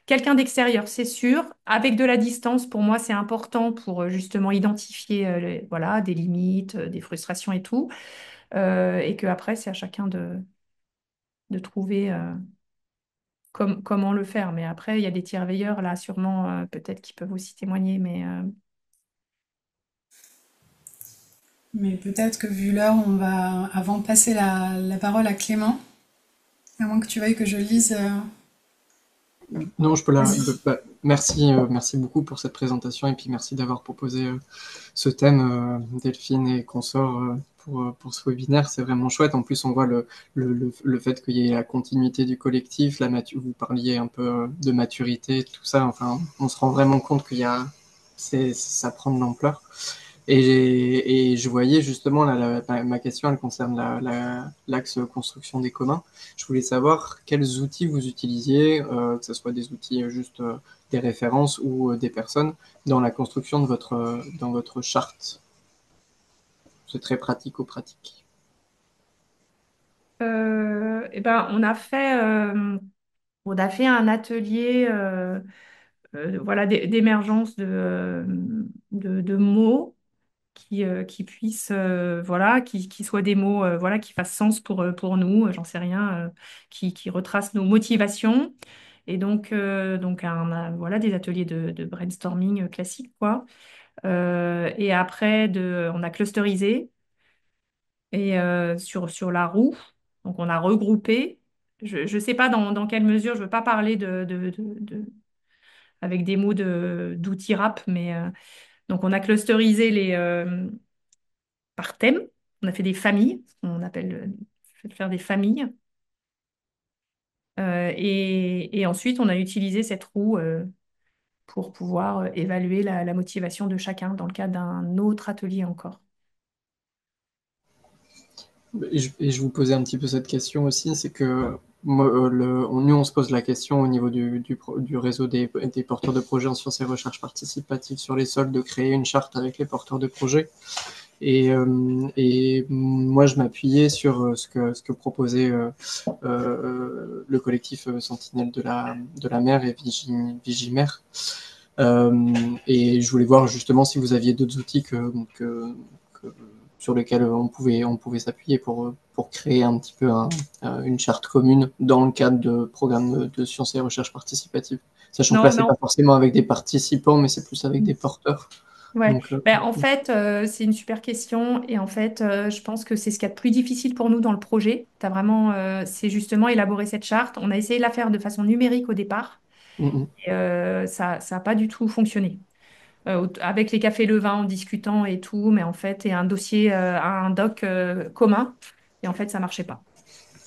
Speaker 1: quelqu'un d'extérieur, c'est sûr. Avec de la distance, pour moi, c'est important pour justement identifier voilà, des limites, des frustrations et tout. Et que après, c'est à chacun de trouver comment le faire. Mais après, il y a des tiers veilleurs là, sûrement, peut-être qui peuvent aussi témoigner.
Speaker 2: Mais peut-être que vu l'heure, on va, avant de passer la parole à Clément, à moins que tu veuilles que je lise.
Speaker 9: Non, je peux la.
Speaker 2: Vas-y.
Speaker 9: Bah, merci, merci beaucoup pour cette présentation et puis merci d'avoir proposé ce thème, Delphine et consorts, pour ce webinaire. C'est vraiment chouette. En plus, on voit le fait qu'il y ait la continuité du collectif, vous parliez un peu de maturité, tout ça. Enfin, on se rend vraiment compte ça prend de l'ampleur. Et je voyais justement, là, ma question, elle concerne l'axe construction des communs. Je voulais savoir quels outils vous utilisiez, que ce soit des outils juste des références ou des personnes, dans la construction de dans votre charte. C'est très pratico-pratique.
Speaker 1: Eh ben, on a fait un atelier voilà, d'émergence de mots qui puissent, voilà, qui soient des mots voilà, qui fassent sens pour nous, j'en sais rien, qui retracent nos motivations. Et donc voilà, des ateliers de brainstorming classiques, quoi. Et après, on a clusterisé et sur la roue. Donc, on a regroupé. Je ne sais pas dans quelle mesure, je ne veux pas parler avec des mots d'outils rap, mais donc on a clusterisé par thème. On a fait des familles, on appelle faire des familles. Et ensuite, on a utilisé cette roue pour pouvoir évaluer la motivation de chacun dans le cadre d'un autre atelier encore.
Speaker 9: Et je vous posais un petit peu cette question aussi, c'est que moi, nous, on se pose la question au niveau du réseau des porteurs de projets en sciences et recherche participatives sur les sols, de créer une charte avec les porteurs de projets. Et moi, je m'appuyais sur ce que proposait le collectif Sentinelle de la mer et Vigimère. Et je voulais voir justement si vous aviez d'autres outils que- sur lesquels on pouvait s'appuyer pour créer un petit peu une charte commune dans le cadre de programmes de sciences et recherche participatives. Sachant que là,
Speaker 1: Non,
Speaker 9: c'est pas
Speaker 1: non.
Speaker 9: forcément avec des participants, mais c'est plus avec des porteurs.
Speaker 1: Ouais,
Speaker 9: Donc,
Speaker 1: ben, en fait, c'est une super question et en fait, je pense que c'est ce qu'il y a de plus difficile pour nous dans le projet. T'as vraiment, c'est justement élaborer cette charte. On a essayé de la faire de façon numérique au départ et ça n'a pas du tout fonctionné. Avec les cafés le vin en discutant et tout, mais en fait, et un dossier, un doc commun et en fait, ça marchait pas.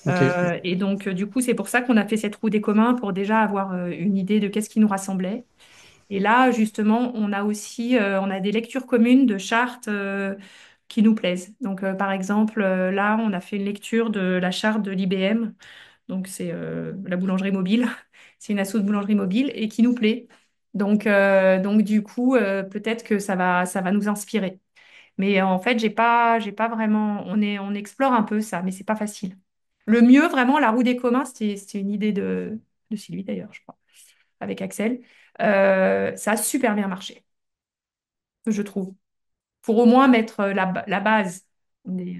Speaker 9: ok.
Speaker 1: Et donc, du coup, c'est pour ça qu'on a fait cette roue des communs pour déjà avoir une idée de qu'est-ce qui nous rassemblait. Et là, justement, on a des lectures communes de chartes qui nous plaisent. Donc, par exemple, là, on a fait une lecture de la charte de l'IBM. Donc, c'est la boulangerie mobile. C'est une asso de boulangerie mobile et qui nous plaît. Donc du coup, peut-être que ça va nous inspirer. Mais en fait, j'ai pas vraiment. On explore un peu ça, mais c'est pas facile. Le mieux, vraiment, la roue des communs, c'était une idée de Sylvie d'ailleurs, je crois, avec Axel. Ça a super bien marché, je trouve. Pour au moins mettre la base. Mais,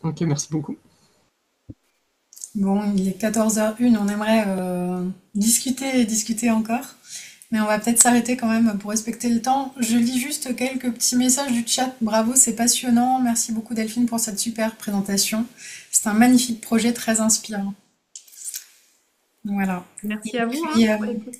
Speaker 9: Ok, merci beaucoup.
Speaker 2: Bon, il est 14h01, on aimerait discuter et discuter encore. Mais on va peut-être s'arrêter quand même pour respecter le temps. Je lis juste quelques petits messages du chat. Bravo, c'est passionnant. Merci beaucoup Delphine pour cette super présentation. C'est un magnifique projet très inspirant. Voilà.
Speaker 1: merci
Speaker 2: Et
Speaker 1: à vous, hein,
Speaker 2: puis,
Speaker 1: pour l'écoute.